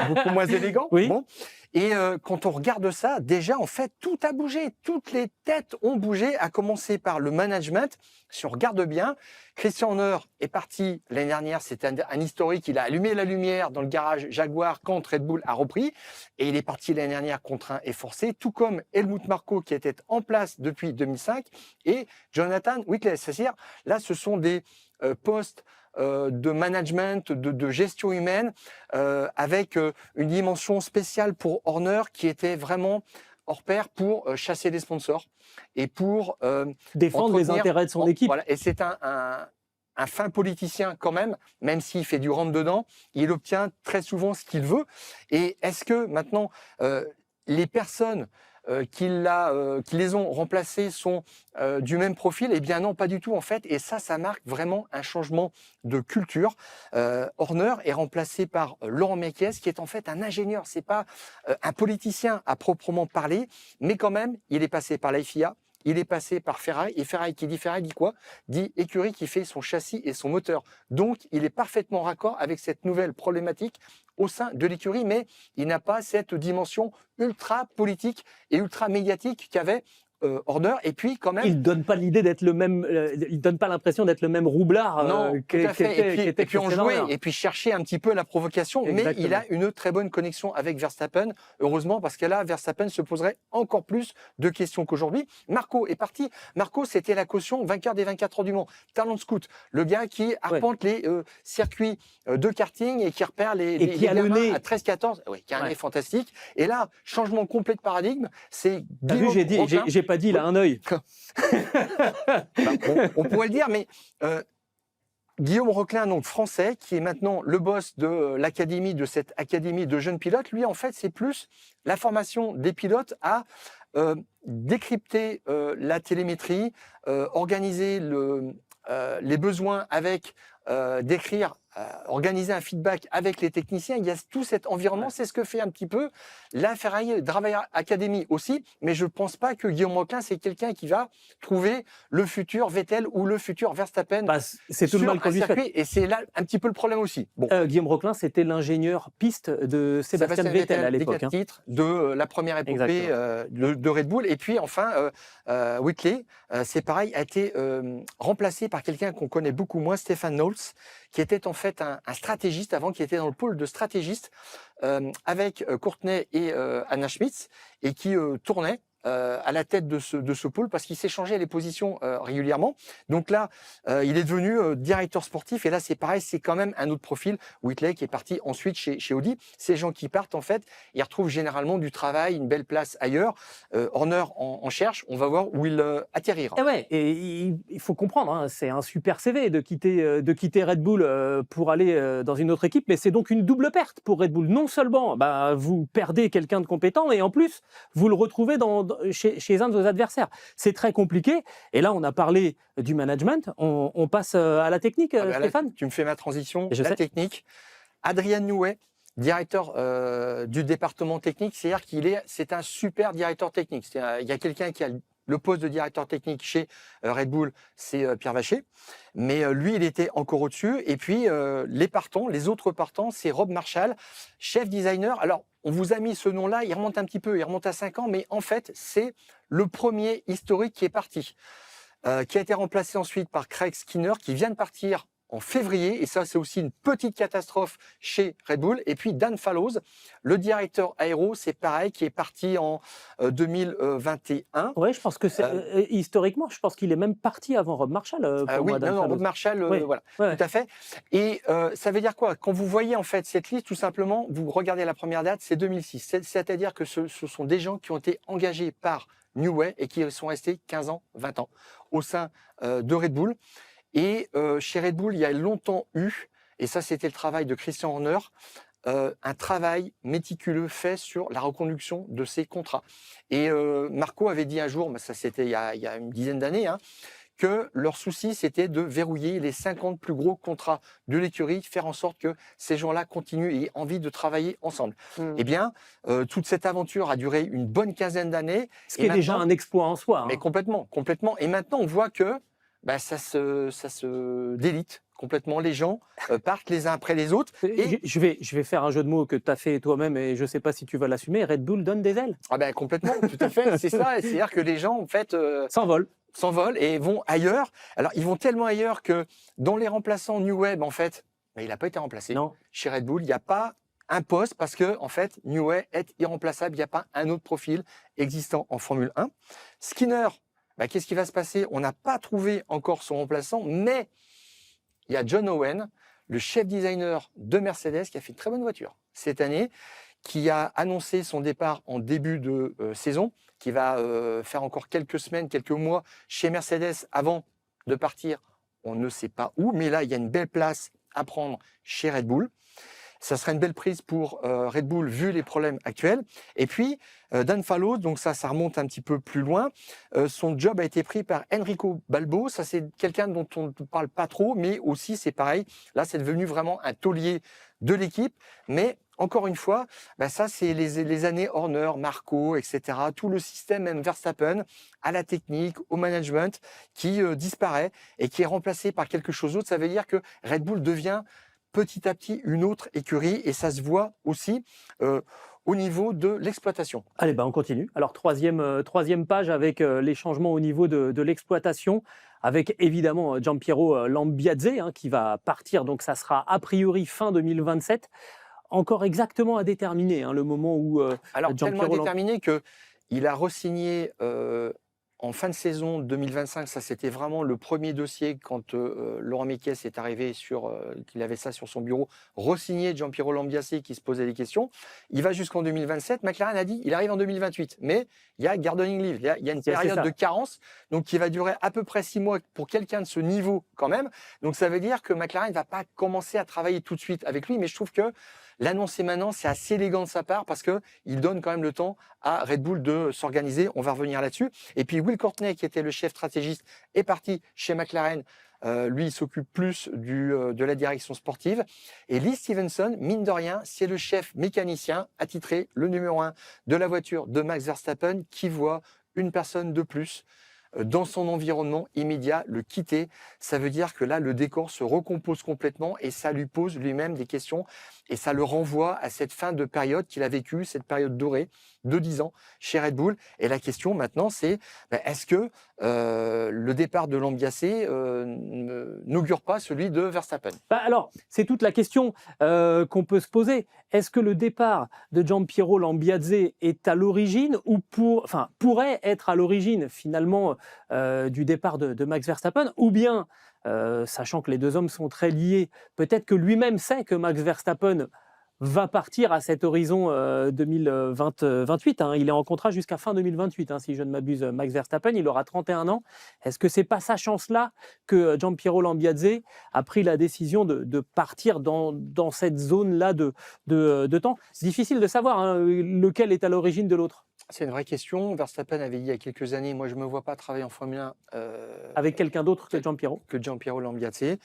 beaucoup moins élégant. Oui. Bon. Et quand on regarde ça, déjà, en fait, tout a bougé. Toutes les têtes ont bougé, à commencer par le management. Si on regarde bien, Christian Horner est parti l'année dernière. C'était un historique. Il a allumé la lumière dans le garage Jaguar quand Red Bull a repris. Et il est parti l'année dernière contraint et forcé, tout comme Helmut Marko qui était en place depuis 2005 et Jonathan Whitley. C'est-à-dire, là, ce sont des postes de management, de gestion humaine, avec une dimension spéciale pour Horner qui était vraiment hors pair pour chasser les sponsors et pour Défendre les intérêts de son équipe. Voilà. Et c'est un fin politicien quand même s'il fait du rentre-dedans, il obtient très souvent ce qu'il veut. Et est-ce que maintenant, les personnes qui les ont remplacés sont du même profil? Eh bien non, pas du tout en fait. Et ça marque vraiment un changement de culture. Horner est remplacé par Laurent Mekies, qui est en fait un ingénieur. C'est pas un politicien à proprement parler, mais quand même, il est passé par la FIA. Il est passé par Ferrari, et Ferrari qui dit Ferrari dit quoi? Dit écurie qui fait son châssis et son moteur. Donc, il est parfaitement raccord avec cette nouvelle problématique au sein de l'écurie, mais il n'a pas cette dimension ultra politique et ultra médiatique qu'avait Horner. Et puis, quand même, Il donne pas l'idée d'être le même. Il donne pas l'impression d'être le même roublard. non, tout à fait. Et puis on Christian jouait, Horner. et puis chercher un petit peu la provocation. Exactement. Mais il a une très bonne connexion avec Verstappen, heureusement, parce que là, Verstappen se poserait encore plus de questions qu'aujourd'hui. Marco est parti. Marco, c'était la caution vainqueur des 24 heures du Mans. Talent scout, le gars qui arpente les circuits de karting et qui repère les qui a le gamins nez. à 13-14. Oui, qui a un Ouais. nez fantastique. Et là, changement complet de paradigme. C'est T'as vu, Guillaume Rochlin. j'ai pas dit, il a un œil. On pourrait le dire, mais Guillaume Rochlin, donc français, qui est maintenant le boss de l'académie, de cette académie de jeunes pilotes, lui, en fait, c'est plus la formation des pilotes à décrypter la télémétrie, organiser les besoins avec, décrire, organiser un feedback avec les techniciens. Il y a tout cet environnement. C'est ce que fait un petit peu la Ferrari Driver Academy aussi. Mais je ne pense pas que Guillaume Rochlin, c'est quelqu'un qui va trouver le futur Vettel ou le futur Verstappen. Bah, c'est tout le sur mal qu'on un lui fait. circuit. Et c'est là un petit peu le problème aussi. Bon. Guillaume Rochlin, c'était l'ingénieur piste de Sébastien Vettel à des l'époque. 4 titres de la première épopée de Red Bull. Et puis enfin, Whitley, c'est pareil, a été remplacé par quelqu'un qu'on connaît beaucoup moins, Stefan Knowles, qui était en fait un stratégiste avant, qui était dans le pôle de stratégistes avec Courtney et Anna Schmitz, et qui tournait à la tête de ce pôle parce qu'il s'échangeait les positions régulièrement. Donc là, il est devenu directeur sportif, et là c'est pareil, c'est quand même un autre profil. Whitley qui est parti ensuite chez Audi. Ces gens qui partent en fait, ils retrouvent généralement du travail, une belle place ailleurs. Horner en cherche, on va voir où il atterrira. Et ouais, et il faut comprendre, hein, c'est un super CV de quitter Red Bull pour aller dans une autre équipe, mais c'est donc une double perte pour Red Bull. Non seulement vous perdez quelqu'un de compétent, et en plus vous le retrouvez chez un de vos adversaires. C'est très compliqué. Et là, on a parlé du management. On passe à la technique, Stéphane. Là, tu me fais ma transition. Je la sais. technique. Adrian Newey, directeur du département technique, c'est-à-dire c'est un super directeur technique. Il y a quelqu'un qui a le poste de directeur technique chez Red Bull, c'est Pierre Vacher. Mais lui, il était encore au-dessus. Et puis, les autres partants, c'est Rob Marshall, chef designer. Alors, on vous a mis ce nom-là, il remonte un petit peu, il remonte à 5 ans, mais en fait, c'est le premier historique qui est parti, qui a été remplacé ensuite par Craig Skinner, qui vient de partir en février, et ça c'est aussi une petite catastrophe chez Red Bull. Et puis Dan Fallows, le directeur aéro, c'est pareil, qui est parti en 2021. Oui, je pense que historiquement, je pense qu'il est même parti avant Rob Marshall. Oui, Rob Marshall, voilà, tout à fait. Et ça veut dire quoi? Quand vous voyez en fait cette liste, tout simplement, vous regardez la première date, c'est 2006. C'est-à-dire que ce sont des gens qui ont été engagés par Newey et qui sont restés 15 ans, 20 ans au sein de Red Bull. Et chez Red Bull, il y a longtemps eu et ça c'était le travail de Christian Horner, un travail méticuleux fait sur la reconduction de ces contrats. Et Marco avait dit un jour, mais ça c'était il y a une dizaine d'années, hein, que leur souci, c'était de verrouiller les 50 plus gros contrats de l'écurie, faire en sorte que ces gens-là continuent et aient envie de travailler ensemble. Eh bien, toute cette aventure a duré une bonne quinzaine d'années. Ce qui est déjà un exploit en soi. Mais complètement, complètement. Et maintenant, on voit que ça se délite complètement. Les gens partent les uns après les autres. Et Je vais faire un jeu de mots que tu as fait toi-même et je ne sais pas si tu vas l'assumer. Red Bull donne des ailes. Complètement, tout à fait. C'est ça. C'est-à-dire que les gens, en fait, s'envolent et vont ailleurs. Alors, ils vont tellement ailleurs que dans les remplaçants New Web, en fait, il n'a pas été remplacé. Non. Chez Red Bull, il n'y a pas un poste parce que, en fait, New Web est irremplaçable. Il n'y a pas un autre profil existant en Formule 1. Skinner, qu'est-ce qui va se passer? On n'a pas trouvé encore son remplaçant, mais il y a John Owen, le chef designer de Mercedes, qui a fait une très bonne voiture cette année, qui a annoncé son départ en début de saison, qui va faire encore quelques semaines, quelques mois chez Mercedes avant de partir. On ne sait pas où, mais là, il y a une belle place à prendre chez Red Bull. Ça serait une belle prise pour Red Bull vu les problèmes actuels. Et puis, Dan Fallows, donc ça remonte un petit peu plus loin. Son job a été pris par Enrico Balbo. Ça, c'est quelqu'un dont on ne parle pas trop, mais aussi, c'est pareil. Là, c'est devenu vraiment un taulier de l'équipe. Mais encore une fois, ça, c'est les années Horner, Marco, etc. Tout le système, même Verstappen, à la technique, au management, qui disparaît et qui est remplacé par quelque chose d'autre. Ça veut dire que Red Bull devient petit à petit une autre écurie et ça se voit aussi au niveau de l'exploitation. Allez, on continue. Alors, troisième page avec les changements au niveau de l'exploitation, avec évidemment Giampiero Lambiase qui va partir, donc ça sera a priori fin 2027. Encore exactement à déterminer le moment où alors tellement déterminé qu'il a re-signé en fin de saison 2025. Ça, c'était vraiment le premier dossier quand Laurent Mekies est arrivé qu'il avait ça sur son bureau, re-signé Giampiero Lambiase qui se posait des questions. Il va jusqu'en 2027. McLaren a dit il arrive en 2028, mais il y a gardening leave, il y a une période de carence, donc qui va durer à peu près 6 mois pour quelqu'un de ce niveau quand même. Donc ça veut dire que McLaren ne va pas commencer à travailler tout de suite avec lui, mais je trouve que l'annoncer maintenant, c'est assez élégant de sa part parce qu'il donne quand même le temps à Red Bull de s'organiser. On va revenir là-dessus. Et puis Will Courtney, qui était le chef stratégiste, est parti chez McLaren. Lui, il s'occupe plus de la direction sportive. Et Lee Stevenson, mine de rien, c'est le chef mécanicien attitré, le numéro 1 de la voiture de Max Verstappen, qui voit une personne de plus dans son environnement immédiat, le quitter. Ça veut dire que là, le décor se recompose complètement et ça lui pose lui-même des questions et ça le renvoie à cette fin de période qu'il a vécue, cette période dorée de 10 ans chez Red Bull. Et la question maintenant, c'est est-ce que le départ de Lambiase n'augure pas celui de Verstappen? Alors, c'est toute la question qu'on peut se poser. Est-ce que le départ de Giampiero Lambiase est à l'origine ou pourrait être à l'origine finalement du départ de Max Verstappen, ou bien, sachant que les deux hommes sont très liés, peut-être que lui-même sait que Max Verstappen va partir à cet horizon 2028. Il est en contrat jusqu'à fin 2028, si je ne m'abuse. Max Verstappen, il aura 31 ans. Est-ce que c'est pas sa chance-là que Giampiero Lambiase a pris la décision de partir dans cette zone-là de temps? C'est difficile de savoir lequel est à l'origine de l'autre. C'est une vraie question. Verstappen avait dit il y a quelques années, moi je ne me vois pas travailler en Formule 1 avec quelqu'un d'autre que Giampiero. Que Giampiero Lambiase,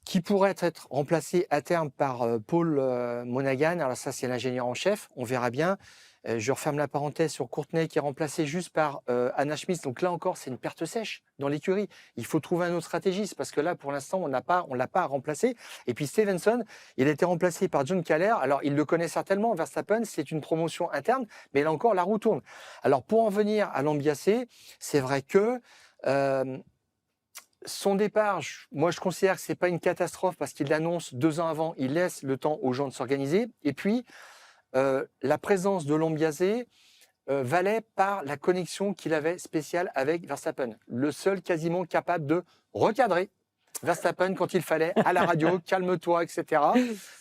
qui pourrait être remplacé à terme par Paul Monaghan. Alors ça, c'est l'ingénieur en chef, on verra bien. Je referme la parenthèse sur Courtney qui est remplacé juste par Anna Schmitz. Donc là encore, c'est une perte sèche dans l'écurie. Il faut trouver un autre stratégiste parce que là, pour l'instant, on l'a pas remplacé. Et puis Stevenson, il a été remplacé par John Kaller. Alors, il le connaît certainement, Verstappen, c'est une promotion interne, mais là encore, la roue tourne. Alors, pour en venir à Lambiase, c'est vrai que son départ, moi je considère que c'est pas une catastrophe parce qu'il l'annonce 2 ans avant, il laisse le temps aux gens de s'organiser. Et puis, la présence de Lambiase valait par la connexion qu'il avait spéciale avec Verstappen. Le seul quasiment capable de recadrer Verstappen quand il fallait, à la radio, calme-toi, etc.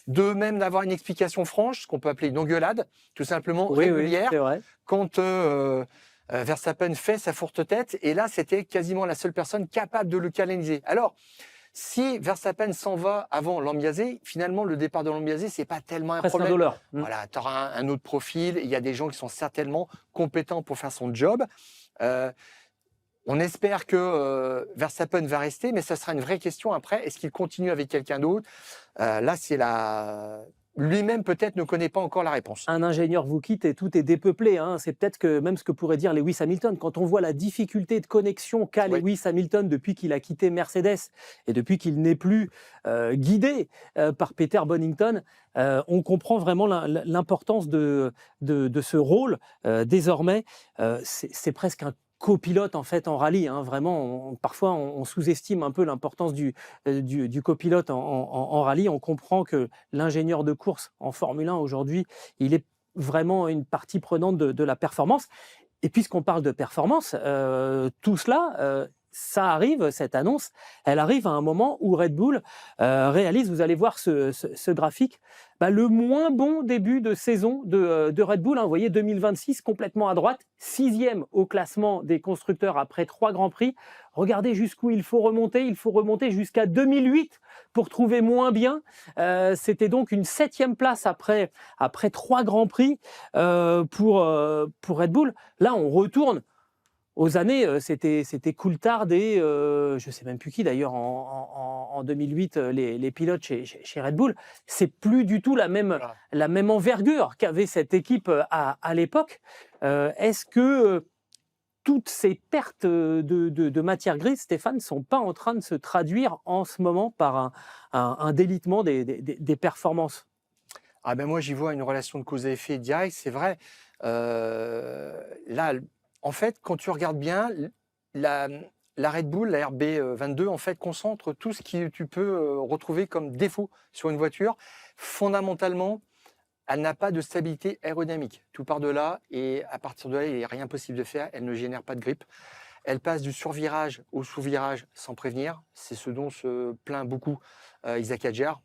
De même d'avoir une explication franche, ce qu'on peut appeler une engueulade, tout simplement régulière, c'est vrai. quand Verstappen fait sa forte tête. Et là, c'était quasiment la seule personne capable de le canaliser. Alors, Si Verstappen s'en va avant Lambiase, finalement, le départ de Lambiase, c'est pas tellement un Presque un problème. dollar. Voilà, tu auras un autre profil. Il y a des gens qui sont certainement compétents pour faire son job. On espère que Verstappen va rester, mais ça sera une vraie question après. Est-ce qu'il continue avec quelqu'un d'autre? Là, c'est la... Lui-même, peut-être, ne connaît pas encore la réponse. Un ingénieur vous quitte et tout est dépeuplé. Hein. C'est peut-être que même ce que pourrait dire Lewis Hamilton. Quand on voit la difficulté de connexion qu'a Oui. Lewis Hamilton depuis qu'il a quitté Mercedes et depuis qu'il n'est plus guidé par Peter Bonington, on comprend vraiment l'importance de ce rôle désormais. C'est presque un copilote en fait en rallye. Hein. Vraiment, parfois on sous-estime un peu l'importance du copilote en rallye. On comprend que l'ingénieur de course en Formule 1 aujourd'hui, il est vraiment une partie prenante de la performance. Et puisqu'on parle de performance, tout cela, ça arrive, cette annonce, elle arrive à un moment où Red Bull réalise, vous allez voir ce graphique, le moins bon début de saison de Red Bull. Hein, vous voyez, 2026 complètement à droite, 6e au classement des constructeurs après 3 Grands Prix. Regardez jusqu'où il faut remonter jusqu'à 2008 pour trouver moins bien. C'était donc une 7e place après 3 Grands Prix pour Red Bull. Là, on retourne aux années, c'était Coulthard et je ne sais même plus qui d'ailleurs en 2008, les pilotes chez Red Bull. C'est plus du tout la même envergure qu'avait cette équipe à l'époque. Est-ce que toutes ces pertes de matière grise, Stéphane, ne sont pas en train de se traduire en ce moment par un délitement des performances? Ah ben moi, j'y vois une relation de cause à effet direct, c'est vrai. Là, en fait, quand tu regardes bien, la Red Bull, la RB22, en fait, concentre tout ce que tu peux retrouver comme défaut sur une voiture. Fondamentalement, elle n'a pas de stabilité aérodynamique. Tout part de là, et à partir de là, il n'est rien possible de faire. Elle ne génère pas de grippe. Elle passe du survirage au sous-virage sans prévenir. C'est ce dont se plaint beaucoup Isaac Hadjar.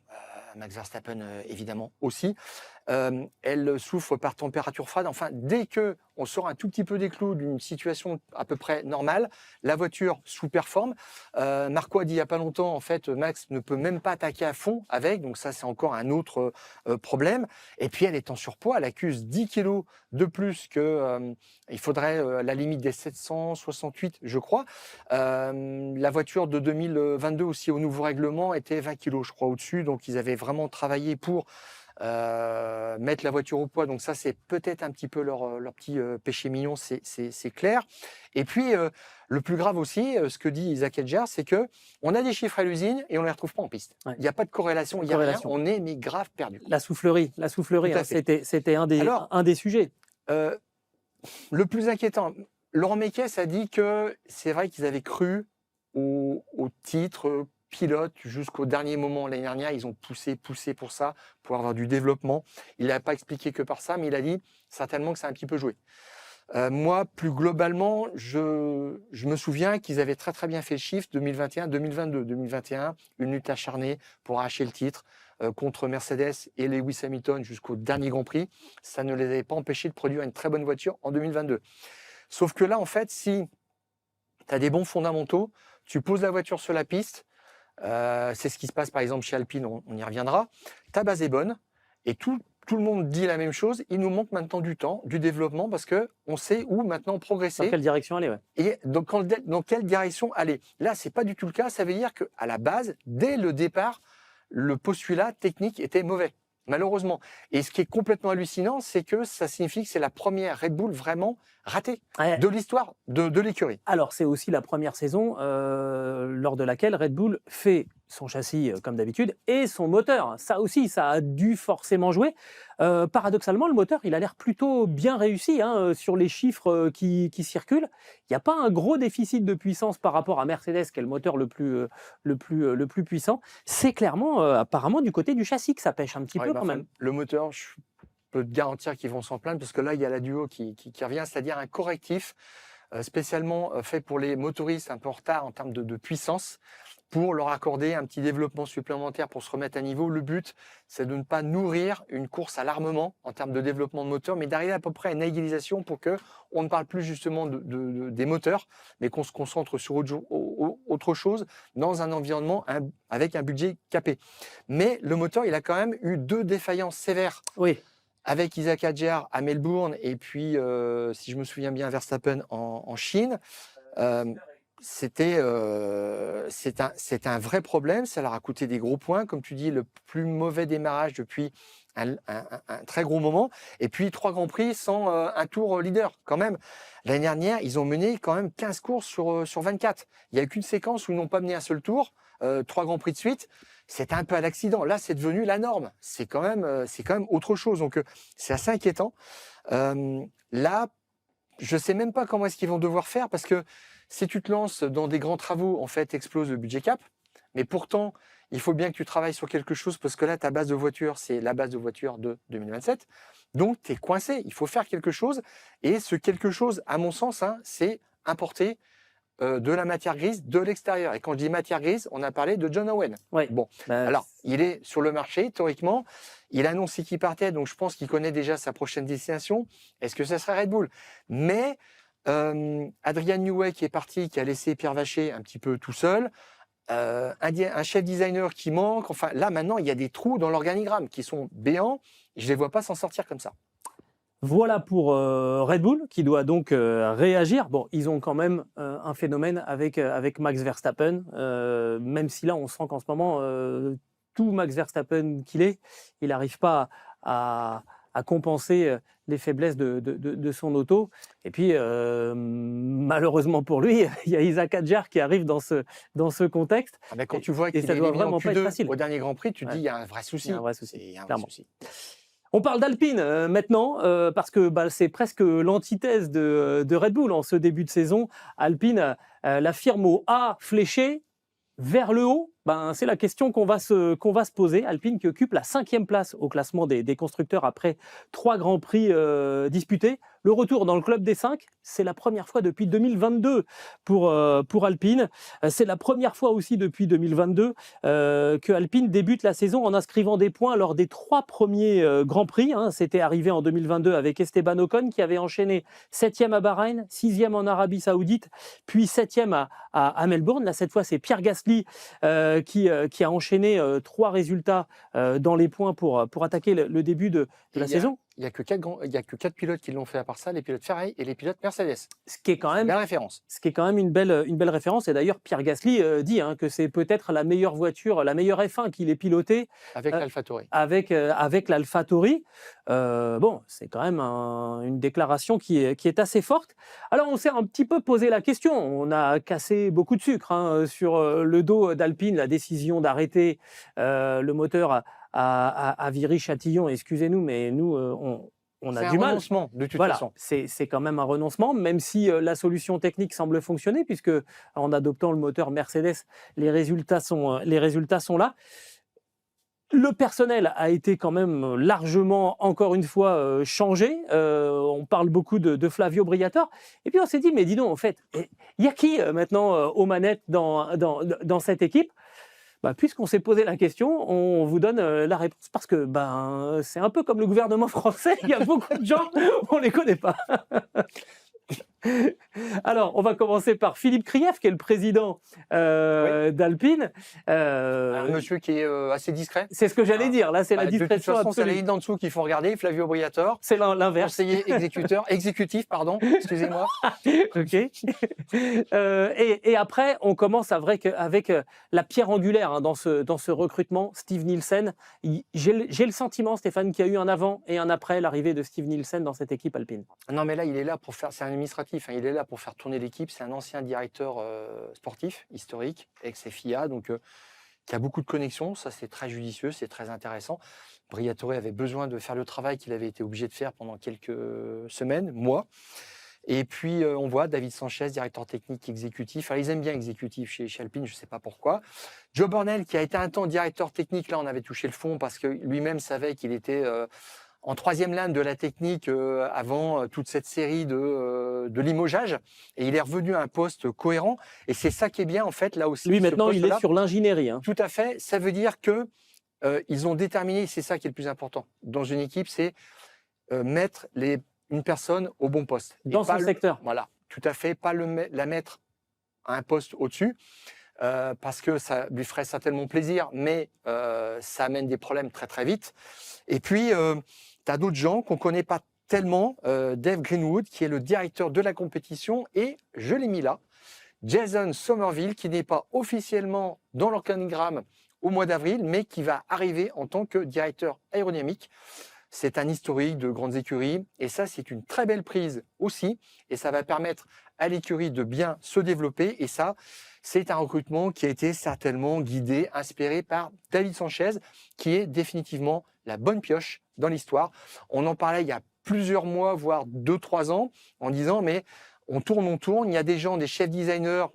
Max Verstappen évidemment aussi. Elle souffre par température froide. Enfin, dès que on sort un tout petit peu des clous d'une situation à peu près normale, la voiture sous-performe. Marco a dit il n'y a pas longtemps, en fait, Max ne peut même pas attaquer à fond avec, donc ça c'est encore un autre problème. Et puis elle est en surpoids, elle accuse 10 kilos de plus que il faudrait la limite des 768, je crois. La voiture de 2022 aussi au nouveau règlement était 20 kilos, je crois, au-dessus, donc ils avaient vraiment travaillé pour mettre la voiture au poids. Donc ça, c'est peut-être un petit peu leur petit péché mignon, c'est clair. Et puis, le plus grave aussi, ce que dit Isaac Hadjar, c'est que on a des chiffres à l'usine et on ne les retrouve pas en piste. Il n'y a pas de corrélation, il n'y a rien, on est mais grave perdu. La soufflerie, hein, c'était un des sujets. Le plus inquiétant, Laurent Mekies a dit que c'est vrai qu'ils avaient cru au titre pilote jusqu'au dernier moment l'année dernière. Ils ont poussé pour ça, pour avoir du développement. Il n'a pas expliqué que par ça, mais il a dit certainement que ça a un petit peu joué. Moi, plus globalement, je me souviens qu'ils avaient très très bien fait le shift 2021-2022. 2021, une lutte acharnée pour arracher le titre contre Mercedes et Lewis Hamilton jusqu'au dernier Grand Prix. Ça ne les avait pas empêchés de produire une très bonne voiture en 2022. Sauf que là, en fait, si tu as des bons fondamentaux, tu poses la voiture sur la piste, c'est ce qui se passe par exemple chez Alpine, on y reviendra, ta base est bonne et tout le monde dit la même chose. Il nous manque maintenant du temps, du développement, parce qu'on sait où maintenant progresser. Dans quelle direction aller, ouais. Et donc, dans quelle direction aller. Là, ce n'est pas du tout le cas. Ça veut dire qu'à la base, dès le départ, le postulat technique était mauvais, malheureusement. Et ce qui est complètement hallucinant, c'est que ça signifie que c'est la première Red Bull vraiment ratée de l'histoire de l'écurie. Alors, c'est aussi la première saison lors de laquelle Red Bull fait son châssis comme d'habitude et son moteur. Ça aussi, ça a dû forcément jouer. Paradoxalement, le moteur, il a l'air plutôt bien réussi hein, sur les chiffres qui circulent. Il n'y a pas un gros déficit de puissance par rapport à Mercedes, qui est le moteur le plus puissant. C'est clairement, apparemment, du côté du châssis que ça pêche un petit peu quand même. Le moteur, je peux te garantir qu'ils vont s'en plaindre, parce que là, il y a la duo qui revient, c'est-à-dire un correctif spécialement fait pour les motoristes un peu en retard en termes de puissance. pour leur accorder un petit développement supplémentaire pour se remettre à niveau. Le but, c'est de ne pas nourrir une course à l'armement en termes de développement de moteur, mais d'arriver à peu près à une égalisation pour qu'on ne parle plus justement des moteurs, mais qu'on se concentre sur autre chose dans un environnement avec un budget capé. Mais le moteur, il a quand même eu 2 défaillances sévères. Oui. Avec Isaac Hadjar à Melbourne et puis, si je me souviens bien, Verstappen en Chine. C'est un vrai problème, ça leur a coûté des gros points, comme tu dis, le plus mauvais démarrage depuis un très gros moment, et puis 3 Grands Prix sans un tour leader quand même. L'année dernière, ils ont mené quand même 15 courses sur 24. Il n'y a eu qu'une séquence où ils n'ont pas mené un seul tour, 3 Grands Prix de suite. C'était un peu à l'accident. Là, c'est devenu la norme. C'est quand même autre chose. Donc, c'est assez inquiétant. Là, je ne sais même pas comment est-ce qu'ils vont devoir faire, parce que si tu te lances dans des grands travaux, en fait, explose le budget cap. Mais pourtant, il faut bien que tu travailles sur quelque chose, parce que là, ta base de voiture, c'est la base de voiture de 2027. Donc, tu es coincé. Il faut faire quelque chose. Et ce quelque chose, à mon sens, c'est importer de la matière grise de l'extérieur. Et quand je dis matière grise, on a parlé de John Owen. Ouais. Bon, alors, il est sur le marché, théoriquement. Il annonce qu'il partait, donc je pense qu'il connaît déjà sa prochaine destination. Est-ce que ça serait Red Bull? Mais Adrian Newey qui est parti, qui a laissé Pierre Vacher un petit peu tout seul, un chef designer qui manque. Enfin, là, maintenant, il y a des trous dans l'organigramme qui sont béants. Je ne les vois pas s'en sortir comme ça. Voilà pour Red Bull, qui doit donc réagir. Bon, ils ont quand même un phénomène avec Max Verstappen, même si là, on sent qu'en ce moment, tout Max Verstappen qu'il est, il n'arrive pas à compenser les faiblesses de son auto. Et puis, malheureusement pour lui, il y a Isaac Hadjar qui arrive dans ce contexte. Ah ben quand tu vois qu'il est doit éliminé en vraiment pas être Q2 facile. au dernier Grand Prix, tu te dis il y a un vrai souci. Il y a un vrai souci, Il y a un vrai clairement. souci. On parle d'Alpine maintenant, parce que c'est presque l'antithèse de Red Bull en ce début de saison. Alpine, la firme au A fléché vers le haut, c'est la question qu'on va se poser. Alpine qui occupe la 5e place au classement des constructeurs après 3 Grands Prix disputés. Le retour dans le club des 5, c'est la première fois depuis 2022 pour Alpine. C'est la première fois aussi depuis 2022 que Alpine débute la saison en inscrivant des points lors des 3 premiers Grands Prix. C'était arrivé en 2022 avec Esteban Ocon qui avait enchaîné 7e à Bahreïn, 6e en Arabie Saoudite, puis 7e à Melbourne. Là, cette fois, c'est Pierre Gasly qui a enchaîné 3 résultats dans les points pour attaquer le début de la saison. Il n'y a que 4 pilotes qui l'ont fait à part ça, les pilotes Ferrari et les pilotes Mercedes. Ce qui est quand même la référence. Ce qui est quand même une belle référence. Et d'ailleurs, Pierre Gasly dit que c'est peut-être la meilleure voiture, la meilleure F1 qu'il ait pilotée. Avec l'AlphaTauri. Avec l'AlphaTauri. C'est quand même une déclaration qui est assez forte. Alors, on s'est un petit peu posé la question. On a cassé beaucoup de sucre sur le dos d'Alpine, la décision d'arrêter le moteur à Viry-Châtillon. Excusez-nous, mais nous, on a du mal. C'est un renoncement, de toute façon. C'est quand même un renoncement, même si la solution technique semble fonctionner, puisque en adoptant le moteur Mercedes, les résultats sont là. Le personnel a été quand même largement, encore une fois, changé. On parle beaucoup de Flavio Briatore. Et puis on s'est dit, mais dis donc, en fait, il y a qui maintenant aux manettes dans cette équipe ? Puisqu'on s'est posé la question, on vous donne la réponse, parce que c'est un peu comme le gouvernement français, il y a beaucoup de gens, on ne les connaît pas. Alors, on va commencer par Philippe Krief, qui est le président d'Alpine. Un monsieur qui est assez discret. C'est ce que j'allais dire, là c'est la discrétion de toute façon, c'est la absolue. ligne d'en dessous qu'il faut regarder, Flavio Briatore. C'est l'inverse. Conseiller exécutif, pardon, excusez-moi. Ok. Et après, on commence avec la pierre angulaire dans ce recrutement, Steve Nielsen. J'ai le sentiment, Stéphane, qu'il y a eu un avant et un après l'arrivée de Steve Nielsen dans cette équipe Alpine. Non, mais là, il est là pour faire, c'est un administratif, il est là pour faire tourner l'équipe. C'est un ancien directeur sportif, historique, ex-FIA, donc qui a beaucoup de connexions. Ça, c'est très judicieux, c'est très intéressant. Briatore avait besoin de faire le travail qu'il avait été obligé de faire pendant quelques semaines, mois. Et puis, on voit David Sanchez, directeur technique exécutif. Alors, ils aiment bien exécutif chez Alpine, je ne sais pas pourquoi. Joe Burnell, qui a été un temps directeur technique, là, on avait touché le fond parce que lui-même savait qu'il était en troisième lame de la technique avant toute cette série de limogeage. Et il est revenu à un poste cohérent. Et c'est ça qui est bien, en fait, là aussi. Lui, ce maintenant, il est poste-là. sur l'ingénierie. Hein. Tout à fait. Ça veut dire que ils ont déterminé, c'est ça qui est le plus important dans une équipe, c'est mettre une personne au bon poste. Et Dans pas son secteur. Voilà, tout à fait. Pas la mettre à un poste au-dessus. Parce que ça lui ferait certainement plaisir, mais ça amène des problèmes très très vite. Et puis, tu as d'autres gens qu'on ne connaît pas tellement. Dave Greenwood, qui est le directeur de la compétition, et je l'ai mis là, Jason Somerville, qui n'est pas officiellement dans l'organigramme au mois d'avril, mais qui va arriver en tant que directeur aérodynamique. C'est un historique de grandes écuries, et ça, c'est une très belle prise aussi, et ça va permettre à l'écurie de bien se développer, et ça, c'est un recrutement qui a été certainement guidé, inspiré par David Sanchez, qui est définitivement la bonne pioche dans l'histoire. On en parlait il y a plusieurs mois, voire 2-3 ans, en disant, mais on tourne, il y a des gens, des chefs designers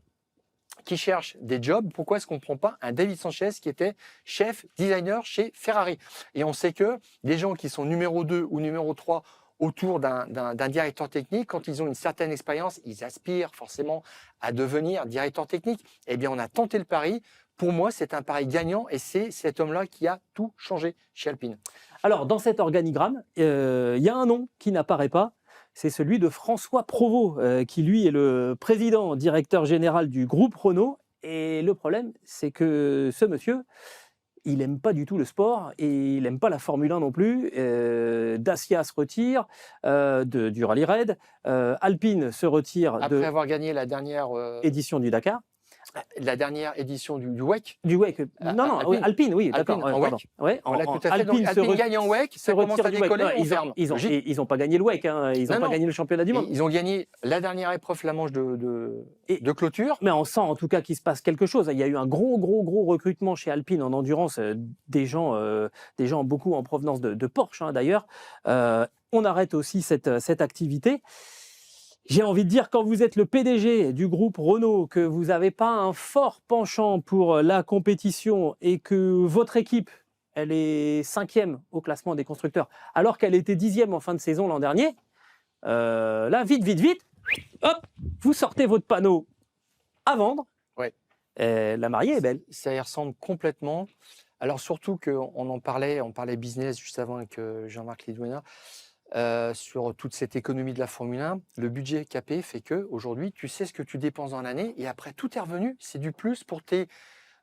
qui cherchent des jobs, pourquoi est-ce qu'on ne prend pas un David Sanchez qui était chef designer chez Ferrari? Et on sait que les gens qui sont numéro 2 ou numéro 3 autour d'un directeur technique, quand ils ont une certaine expérience, ils aspirent forcément à devenir directeur technique. Eh bien, on a tenté le pari. Pour moi, c'est un pari gagnant et c'est cet homme-là qui a tout changé chez Alpine. Alors, dans cet organigramme, il y a un nom qui n'apparaît pas. C'est celui de François Provost, qui lui est le président, directeur général du groupe Renault. Et le problème, c'est que ce monsieur, il n'aime pas du tout le sport et il n'aime pas la Formule 1 non plus. Dacia se retire du Rallye Raid. Alpine se retire Après avoir gagné la dernière édition du Dakar. La dernière édition du WEC. Du WEC. Non, Alpine. Oui, Alpine, oui, d'accord. Alpine, en WEC. Ouais, Voilà, tout à fait. Donc, Alpine gagne en WEC, ça commence à décoller, on ferme. Ils n'ont pas gagné le WEC, hein, ils n'ont pas gagné le championnat du monde. Ils ont gagné la dernière épreuve, la manche de clôture. Mais on sent en tout cas qu'il se passe quelque chose. Il y a eu un gros recrutement chez Alpine en endurance, des gens beaucoup en provenance de Porsche, hein, d'ailleurs. On arrête aussi cette activité. J'ai envie de dire, quand vous êtes le PDG du groupe Renault, que vous n'avez pas un fort penchant pour la compétition et que votre équipe, elle est 5e au classement des constructeurs, alors qu'elle était 10e en fin de saison l'an dernier, là, vite, hop, vous sortez votre panneau à vendre. Ouais. La mariée est belle. Ça y ressemble complètement. Alors surtout on parlait business juste avant avec Jean-Marc Lidouina. Sur toute cette économie de la Formule 1, le budget capé fait que aujourd'hui, tu sais ce que tu dépenses dans l'année et après tout est revenu, c'est du plus pour tes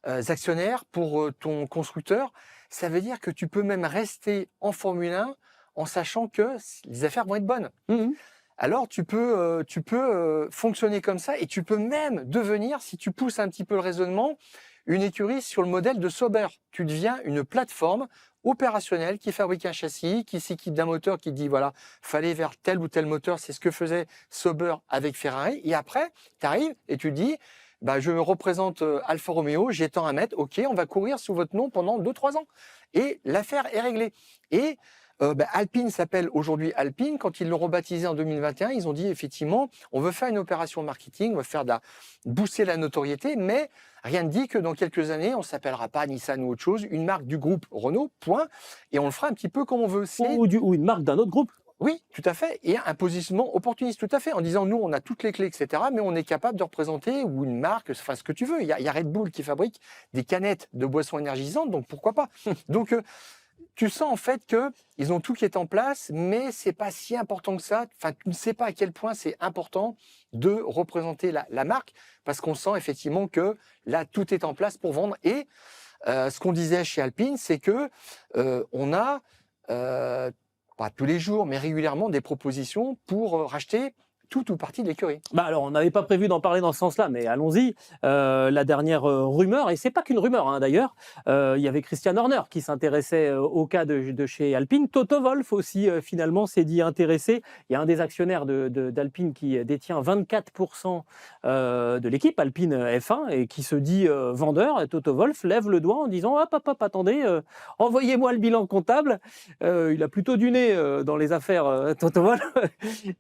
actionnaires, pour ton constructeur. Ça veut dire que tu peux même rester en Formule 1 en sachant que les affaires vont être bonnes. Mmh. Alors tu peux fonctionner comme ça et tu peux même devenir, si tu pousses un petit peu le raisonnement, une écurie sur le modèle de Sauber. Tu deviens une plateforme opérationnelle qui fabrique un châssis, qui s'équipe d'un moteur, qui dit voilà, fallait vers tel ou tel moteur, c'est ce que faisait Sauber avec Ferrari. Et après, tu arrives et tu dis, bah, je représente Alfa Romeo, j'ai tant à mettre, ok, on va courir sous votre nom pendant 2-3 ans. Et l'affaire est réglée. Et Alpine s'appelle aujourd'hui Alpine. Quand ils l'ont rebaptisé en 2021, ils ont dit effectivement, on veut faire une opération marketing, on veut faire booster la notoriété, mais rien ne dit que dans quelques années, on ne s'appellera pas Nissan ou autre chose, une marque du groupe Renault, point, et on le fera un petit peu comme on veut. Ou une marque d'un autre groupe. Oui, tout à fait. Et un positionnement opportuniste, tout à fait, en disant nous, on a toutes les clés, etc., mais on est capable de représenter ou une marque, enfin ce que tu veux. Il y a Red Bull qui fabrique des canettes de boissons énergisantes, donc pourquoi pas. Donc, tu sens en fait qu'ils ont tout qui est en place, mais c'est pas si important que ça. Enfin, tu ne sais pas à quel point c'est important de représenter la marque, parce qu'on sent effectivement que là, tout est en place pour vendre. Et ce qu'on disait chez Alpine, c'est que on a, pas tous les jours, mais régulièrement, des propositions pour racheter tout ou partie de l'écurie. Bah alors, on n'avait pas prévu d'en parler dans ce sens-là, mais allons-y. La dernière rumeur, et c'est pas qu'une rumeur hein, d'ailleurs, il y avait Christian Horner qui s'intéressait au cas de chez Alpine. Toto Wolff aussi, finalement, s'est dit intéressé. Il y a un des actionnaires d'Alpine qui détient 24% de l'équipe Alpine F1 et qui se dit vendeur. Et Toto Wolff lève le doigt en disant hop, attendez, envoyez-moi le bilan comptable. Il a plutôt du nez dans les affaires, Toto Wolff.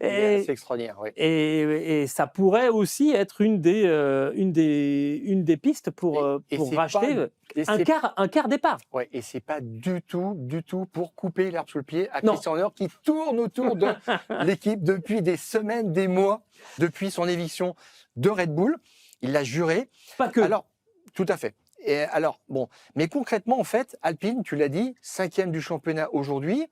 C'est extraordinaire. oui. Et ça pourrait aussi être une des pistes pour c'est racheter et un quart départ. Ouais, et c'est pas du tout pour couper l'herbe sous le pied à Non. Christian Horner qui tourne autour de l'équipe depuis des semaines, des mois, depuis son éviction de Red Bull. Il l'a juré. Pas que. Alors, tout à fait. Et alors, bon, mais concrètement, en fait, Alpine, tu l'as dit, 5e du championnat aujourd'hui.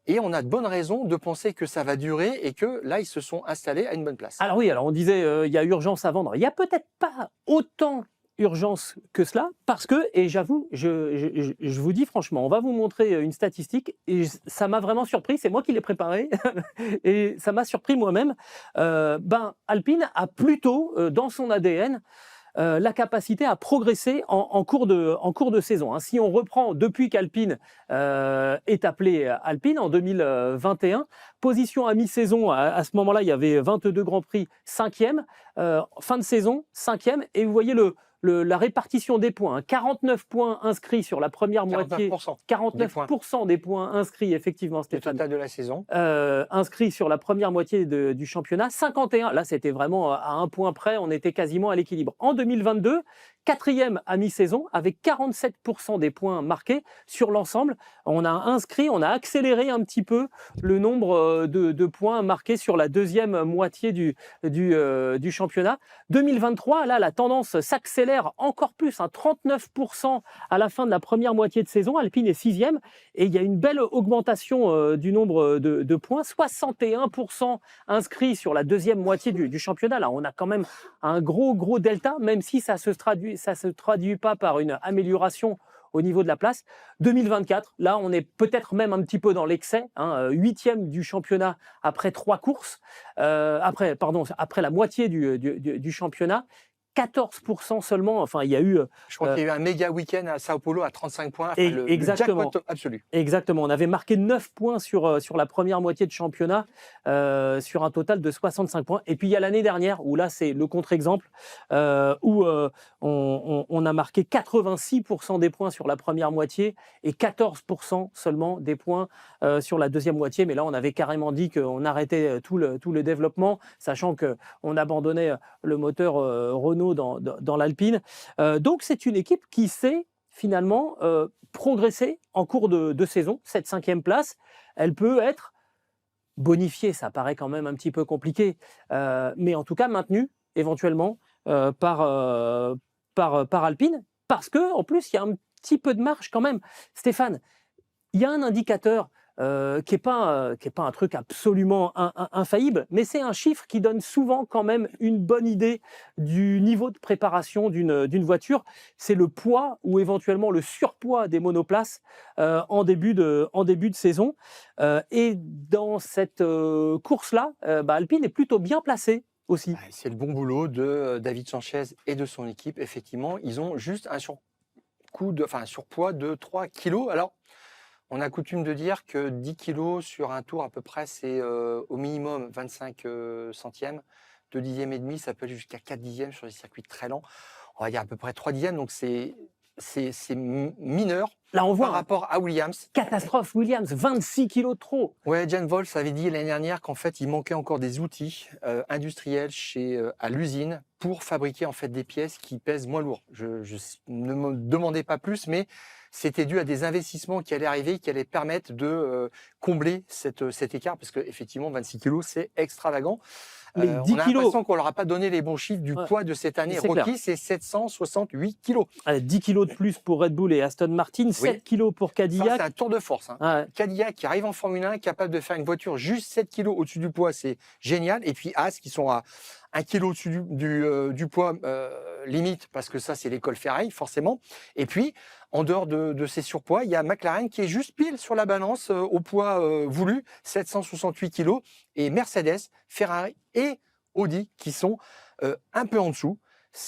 Et on a de bonnes raisons de penser que ça va durer et que là, ils se sont installés à une bonne place. Alors oui, alors on disait il y a urgence à vendre. Il n'y a peut-être pas autant urgence que cela, parce que, et j'avoue, je vous dis franchement, on va vous montrer une statistique, et ça m'a vraiment surpris, c'est moi qui l'ai préparé, et ça m'a surpris moi-même. Alpine a plutôt, dans son ADN, la capacité à progresser en cours de saison. Hein. Si on reprend depuis qu'Alpine est appelé Alpine en 2021, position à mi-saison, à ce moment-là, il y avait 22 Grands Prix, 5e, fin de saison, 5e, et vous voyez la répartition des points. Hein. 49 points inscrits sur la première moitié. 49% des points inscrits, effectivement, Stéphane. Le total de la saison. Inscrits sur la première moitié du championnat. 51, là c'était vraiment à un point près, on était quasiment à l'équilibre. En 2022, 4e à mi-saison, avec 47% des points marqués sur l'ensemble. On a accéléré un petit peu le nombre de points marqués sur la deuxième moitié du championnat. 2023, là, la tendance s'accélère encore plus, 39% à la fin de la première moitié de saison. Alpine est 6e et il y a une belle augmentation du nombre de points. 61% inscrits sur la deuxième moitié du championnat. Là, on a quand même un gros delta, même si ça se traduit pas par une amélioration au niveau de la place. 2024, là, on est peut-être même un petit peu dans l'excès, 8e du championnat après 3 courses, après la moitié du championnat. 14% seulement, enfin il y a eu... Je crois qu'il y a eu un méga week-end à Sao Paulo à 35 points, enfin, exactement. Le jackpot absolu. Exactement, on avait marqué 9 points sur la première moitié de championnat, sur un total de 65 points. Et puis il y a l'année dernière, où là c'est le contre-exemple, où on a marqué 86% des points sur la première moitié et 14% seulement des points sur la deuxième moitié. Mais là on avait carrément dit qu'on arrêtait tout le développement, sachant qu'on abandonnait le moteur Renault dans l'Alpine. Donc c'est une équipe qui sait finalement progresser en cours de saison. Cette 5e place, elle peut être bonifiée, ça paraît quand même un petit peu compliqué, mais en tout cas maintenue éventuellement par Alpine, parce que en plus il y a un petit peu de marge quand même. Stéphane, il y a un indicateur qui est pas un truc absolument infaillible, mais c'est un chiffre qui donne souvent quand même une bonne idée du niveau de préparation d'une voiture. C'est le poids ou éventuellement le surpoids des monoplaces en début de saison. Et dans cette course-là, Alpine est plutôt bien placé aussi. C'est le bon boulot de David Sanchez et de son équipe. Effectivement, ils ont juste un surpoids de 3 kilos. Alors, on a coutume de dire que 10 kilos sur un tour à peu près, c'est au minimum 25 centièmes. 2 dixièmes et demi, ça peut aller jusqu'à 4 dixièmes sur des circuits très lents. On va dire à peu près 3 dixièmes, donc c'est mineur. Là, on voit par rapport à Williams. Catastrophe Williams, 26 kilos de trop. Ouais, Jan Vols avait dit l'année dernière qu'en fait, il manquait encore des outils industriels à l'usine pour fabriquer en fait des pièces qui pèsent moins lourd. Je ne me demandais pas plus, mais c'était dû à des investissements qui allaient arriver, qui allaient permettre de combler cet écart, parce qu'effectivement, 26 kilos, c'est extravagant. Mais 10 on a l'impression qu'on leur a pas donné les bons chiffres du poids de cette année. Rocky, c'est 768 kilos. 10 kilos de plus pour Red Bull et Aston Martin, 7 kilos pour Cadillac. C'est un tour de force. Cadillac qui arrive en Formule 1, capable de faire une voiture juste 7 kilos au-dessus du poids, c'est génial. Et puis As qui sont à 1 kilo au-dessus du poids limite, parce que ça, c'est l'école Ferrari, forcément. Et puis, en dehors de ces surpoids, il y a McLaren qui est juste pile sur la balance au poids voulu, 768 kilos. Et Mercedes, Ferrari et Audi qui sont un peu en dessous.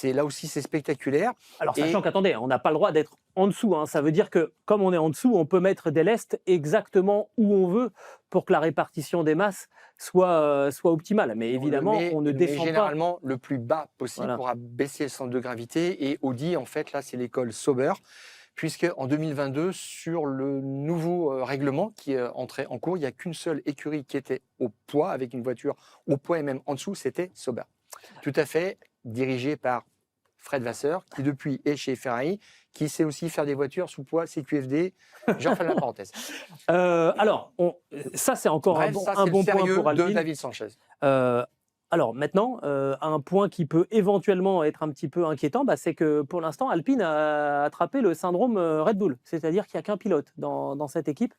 Là aussi, c'est spectaculaire. Alors, sachant qu'attendez, on n'a pas le droit d'être en dessous. Ça veut dire que, comme on est en dessous, on peut mettre des lestes exactement où on veut pour que la répartition des masses soit optimale. Mais évidemment, on ne défend généralement le plus bas possible pour baisser le centre de gravité. Et Audi, en fait, là, c'est l'école Sauber, puisque en 2022, sur le nouveau règlement qui est entré en cours, il n'y a qu'une seule écurie qui était au poids, avec une voiture au poids et même en dessous, c'était Sauber. Tout à fait, dirigé par Fred Vasseur, qui depuis est chez Ferrari, qui sait aussi faire des voitures sous poids CQFD. J'en fais la parenthèse. Alors, ça c'est encore Bref, un ça, bon, c'est le point sérieux pour de Alpine. David Sanchez. Alors maintenant, un point qui peut éventuellement être un petit peu inquiétant, c'est que pour l'instant, Alpine a attrapé le syndrome Red Bull, c'est-à-dire qu'il n'y a qu'un pilote dans cette équipe,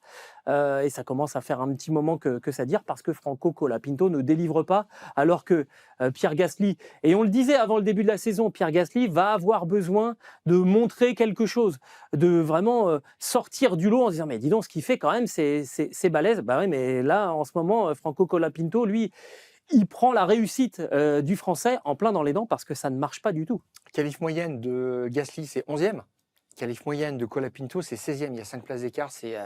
et ça commence à faire un petit moment que ça dure parce que Franco Colapinto ne délivre pas, alors que Pierre Gasly, et on le disait avant le début de la saison, Pierre Gasly va avoir besoin de montrer quelque chose, de vraiment sortir du lot en se disant mais dis donc ce qu'il fait quand même c'est balèze. Bah oui, mais là en ce moment Franco Colapinto lui il prend la réussite du français en plein dans les dents parce que ça ne marche pas du tout. Qualif moyenne de Gasly, c'est 11e. Qualif moyenne de Colapinto, c'est 16e. Il y a 5 places d'écart, c'est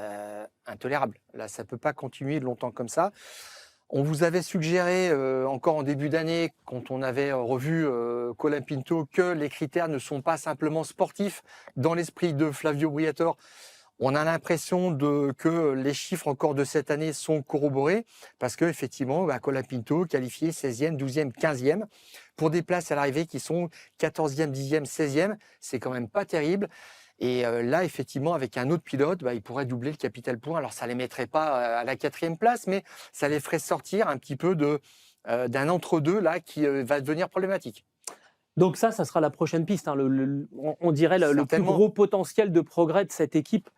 intolérable. Là, ça ne peut pas continuer longtemps comme ça. On vous avait suggéré, encore en début d'année, quand on avait revu Colapinto, que les critères ne sont pas simplement sportifs dans l'esprit de Flavio Briatore. On a l'impression que les chiffres encore de cette année sont corroborés parce qu'effectivement, Colapinto qualifié 16e, 12e, 15e pour des places à l'arrivée qui sont 14e, 10e, 16e. C'est quand même pas terrible. Et là, effectivement, avec un autre pilote, il pourrait doubler le capital point. Alors, ça ne les mettrait pas à la 4e place, mais ça les ferait sortir un petit peu d'un entre-deux là qui va devenir problématique. Donc ça sera la prochaine piste. Hein. On dirait le plus gros potentiel de progrès de cette équipe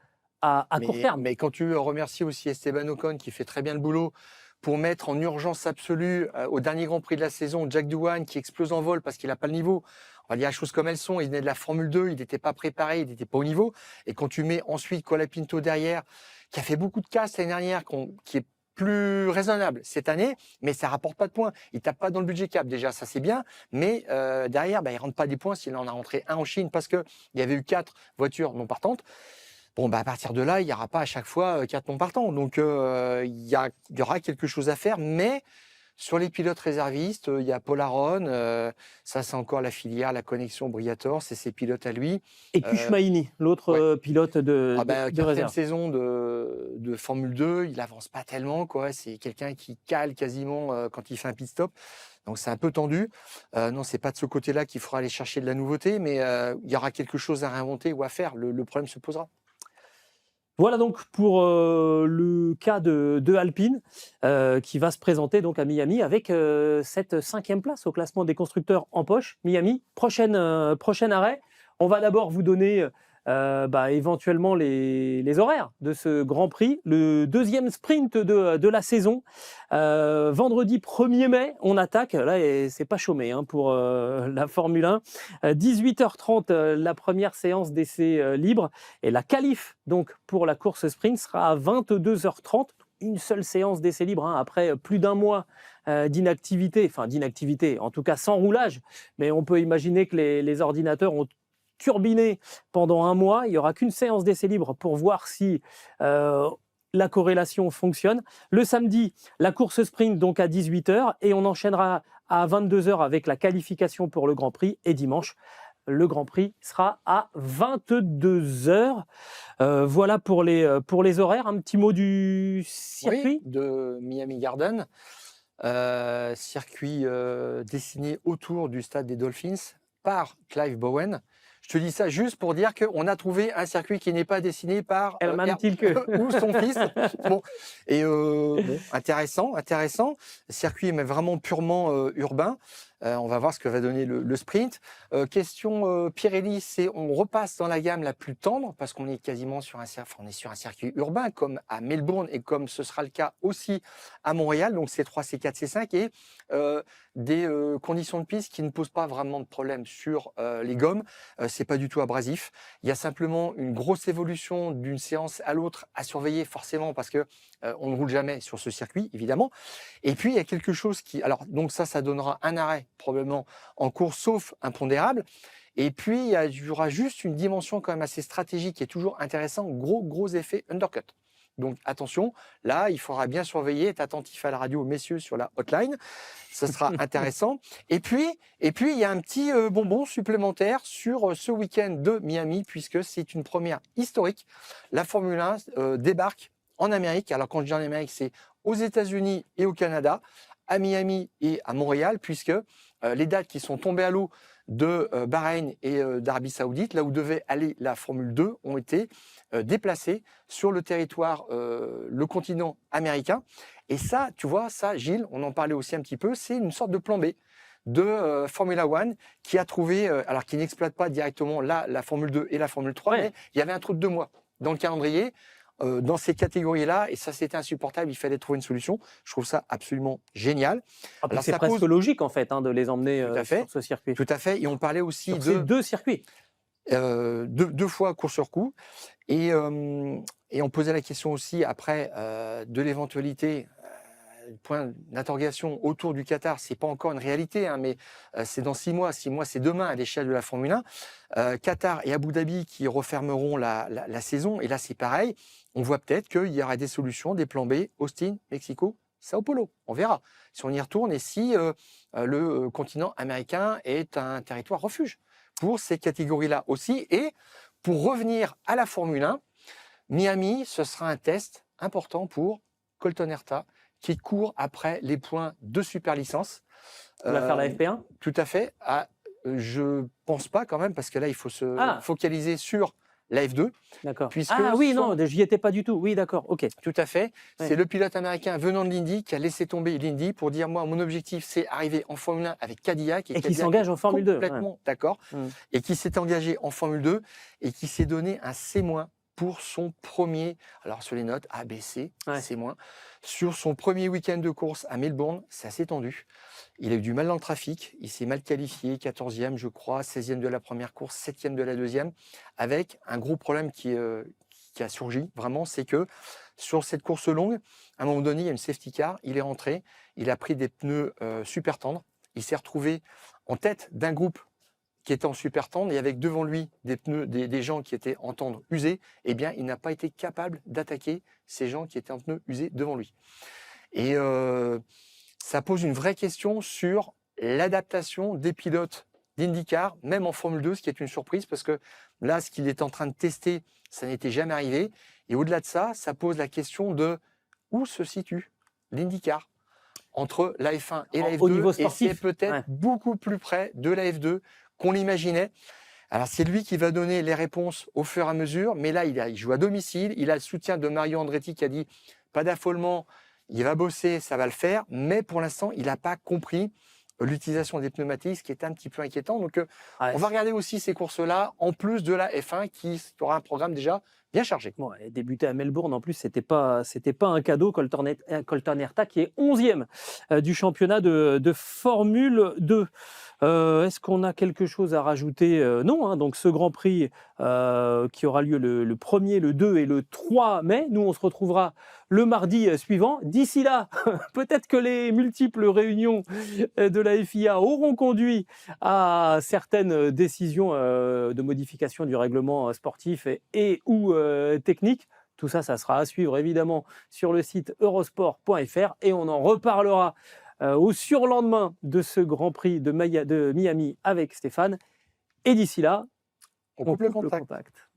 à court terme. Mais quand tu remercies aussi Esteban Ocon qui fait très bien le boulot pour mettre en urgence absolue au dernier Grand Prix de la saison Jack Doohan qui explose en vol parce qu'il n'a pas le niveau. On va dire les choses comme elles sont. Il venait de la Formule 2, il n'était pas préparé, il n'était pas au niveau. Et quand tu mets ensuite Colapinto derrière, qui a fait beaucoup de casse l'année dernière, qui est plus raisonnable cette année, mais ça rapporte pas de points. Il tape pas dans le budget cap déjà, ça c'est bien, mais derrière, il rentre pas des points s'il en a rentré un en Chine parce que il y avait eu 4 voitures non partantes. Bon, à partir de là, il n'y aura pas à chaque fois 4 non partants. Donc, il y aura quelque chose à faire. Mais sur les pilotes réservistes, il y a Paul Aron. Ça, c'est encore la filière, la connexion Briatore. C'est ses pilotes à lui. Et Kushmaini, l'autre pilote de réserve. Saison de Formule 2, il avance pas tellement, quoi. C'est quelqu'un qui cale quasiment quand il fait un pit stop. Donc c'est un peu tendu. Non, c'est pas de ce côté-là qu'il faudra aller chercher de la nouveauté, mais il y aura quelque chose à réinventer ou à faire. Le problème se posera. Voilà donc pour le cas de Alpine qui va se présenter donc à Miami avec cette 5e place au classement des constructeurs en poche. Miami, prochain arrêt. On va d'abord vous donner éventuellement les horaires de ce Grand Prix. Le 2e sprint de la saison. Vendredi 1er mai, on attaque. Là, c'est pas chômé pour la Formule 1. 18h30, la première séance d'essai libre. Et la qualif, donc, pour la course sprint sera à 22h30. Une seule séance d'essai libre après plus d'un mois d'inactivité. Enfin, d'inactivité, en tout cas sans roulage. Mais on peut imaginer que les ordinateurs ont turbiné pendant un mois. Il n'y aura qu'une séance d'essai libre pour voir si la corrélation fonctionne. Le samedi, la course sprint donc à 18h et on enchaînera à 22h avec la qualification pour le Grand Prix. Et dimanche, le Grand Prix sera à 22h. Voilà pour les horaires. Un petit mot du circuit de Miami Garden. Circuit dessiné autour du stade des Dolphins par Clive Bowen. Je te dis ça juste pour dire qu'on a trouvé un circuit qui n'est pas dessiné par Herman Tilke ou son fils. Bon. Et intéressant. Circuit mais vraiment purement urbain. On va voir ce que va donner le sprint. Question Pirelli, c'est on repasse dans la gamme la plus tendre parce qu'on est quasiment sur un circuit urbain comme à Melbourne et comme ce sera le cas aussi à Montréal. Donc C3, C4, C5 et des conditions de piste qui ne posent pas vraiment de problème sur les gommes. C'est pas du tout abrasif. Il y a simplement une grosse évolution d'une séance à l'autre à surveiller forcément parce que on ne roule jamais sur ce circuit évidemment. Et puis il y a quelque chose qui, alors donc ça donnera un arrêt probablement en course sauf impondérable. Et puis il y aura juste une dimension quand même assez stratégique qui est toujours intéressant, gros effet undercut. Donc attention, là, il faudra bien surveiller, être attentif à la radio, messieurs, sur la hotline. Ce sera intéressant. Et puis, il y a un petit bonbon supplémentaire sur ce week-end de Miami, puisque c'est une première historique. La Formule 1 débarque en Amérique. Alors quand je dis en Amérique, c'est aux États-Unis et au Canada, à Miami et à Montréal, puisque les dates qui sont tombées à l'eau de Bahreïn et d'Arabie Saoudite, là où devait aller la Formule 2, ont été déplacées sur le territoire, le continent américain. Et ça, tu vois, ça, Gilles, on en parlait aussi un petit peu, c'est une sorte de plan B de Formula One qui a trouvé, alors qui n'exploite pas directement la Formule 2 et la Formule 3, mais il y avait un trou de 2 mois dans le calendrier. Dans ces catégories-là, et ça c'était insupportable, il fallait trouver une solution. Je trouve ça absolument génial. Alors, c'est presque logique en fait de les emmener sur ce circuit. Tout à fait, et on parlait aussi sur ces 2 circuits. 2 fois cours sur coup, et on posait la question aussi après de l'éventualité, point d'interrogation autour du Qatar, c'est pas encore une réalité, hein, mais c'est dans 6 mois. 6 mois, c'est demain à l'échelle de la Formule 1. Qatar et Abu Dhabi qui refermeront la saison, et là c'est pareil. On voit peut-être qu'il y aura des solutions, des plans B, Austin, Mexico, Sao Paulo. On verra si on y retourne et si le continent américain est un territoire refuge pour ces catégories-là aussi. Et pour revenir à la Formule 1, Miami, ce sera un test important pour Colton Herta, qui court après les points de super licence. On va faire la FP1 ? Tout à fait. Je pense pas quand même, parce que là, il faut se focaliser sur la F2. D'accord. Oui, non, j'y étais pas du tout. Oui, d'accord, ok. Tout à fait. Ouais. C'est le pilote américain venant de l'Indy qui a laissé tomber l'Indy pour dire, moi, mon objectif, c'est arriver en Formule 1 avec Cadillac. Et qui s'engage en Formule 2. Complètement d'accord. Et qui s'est engagé en Formule 2 et qui s'est donné un C- pour son premier, alors sur les notes A, B, C, C-, sur son premier week-end de course à Melbourne, c'est assez tendu. Il a eu du mal dans le trafic, il s'est mal qualifié, 14e je crois, 16e de la première course, 7e de la deuxième, avec un gros problème qui a surgi vraiment, c'est que sur cette course longue, à un moment donné, il y a une safety car, il est rentré, il a pris des pneus super tendres, il s'est retrouvé en tête d'un groupe qui était en super tendre, et avec devant lui des pneus, des gens qui étaient en tendre usés, eh bien, il n'a pas été capable d'attaquer ces gens qui étaient en pneus usés devant lui. Et ça pose une vraie question sur l'adaptation des pilotes d'IndyCar, même en Formule 2, ce qui est une surprise, parce que là, ce qu'il est en train de tester, ça n'était jamais arrivé. Et au-delà de ça, ça pose la question de où se situe l'IndyCar entre la F1 et la F2, au niveau sportif, et c'est peut-être beaucoup plus près de la F2 qu'on l'imaginait. Alors c'est lui qui va donner les réponses au fur et à mesure, mais là il joue à domicile, il a le soutien de Mario Andretti qui a dit pas d'affolement, il va bosser, ça va le faire, mais pour l'instant il n'a pas compris l'utilisation des pneumatiques, ce qui est un petit peu inquiétant. Donc on va regarder aussi ces courses-là, en plus de la F1 qui aura un programme déjà bien chargé. Bon, débuter à Melbourne, en plus, c'était pas un cadeau. Colton Herta qui est 11e du championnat de Formule 2. Est-ce qu'on a quelque chose à rajouter ? Non, hein, donc ce Grand Prix qui aura lieu le 1er, le 2 et le 3 mai. Nous, on se retrouvera le mardi suivant. D'ici là, peut-être que les multiples réunions de la FIA auront conduit à certaines décisions de modification du règlement sportif et ou technique. Tout ça, ça sera à suivre évidemment sur le site eurosport.fr et on en reparlera au surlendemain de ce Grand Prix de Miami avec Stéphane. Et d'ici là, on coupe le contact.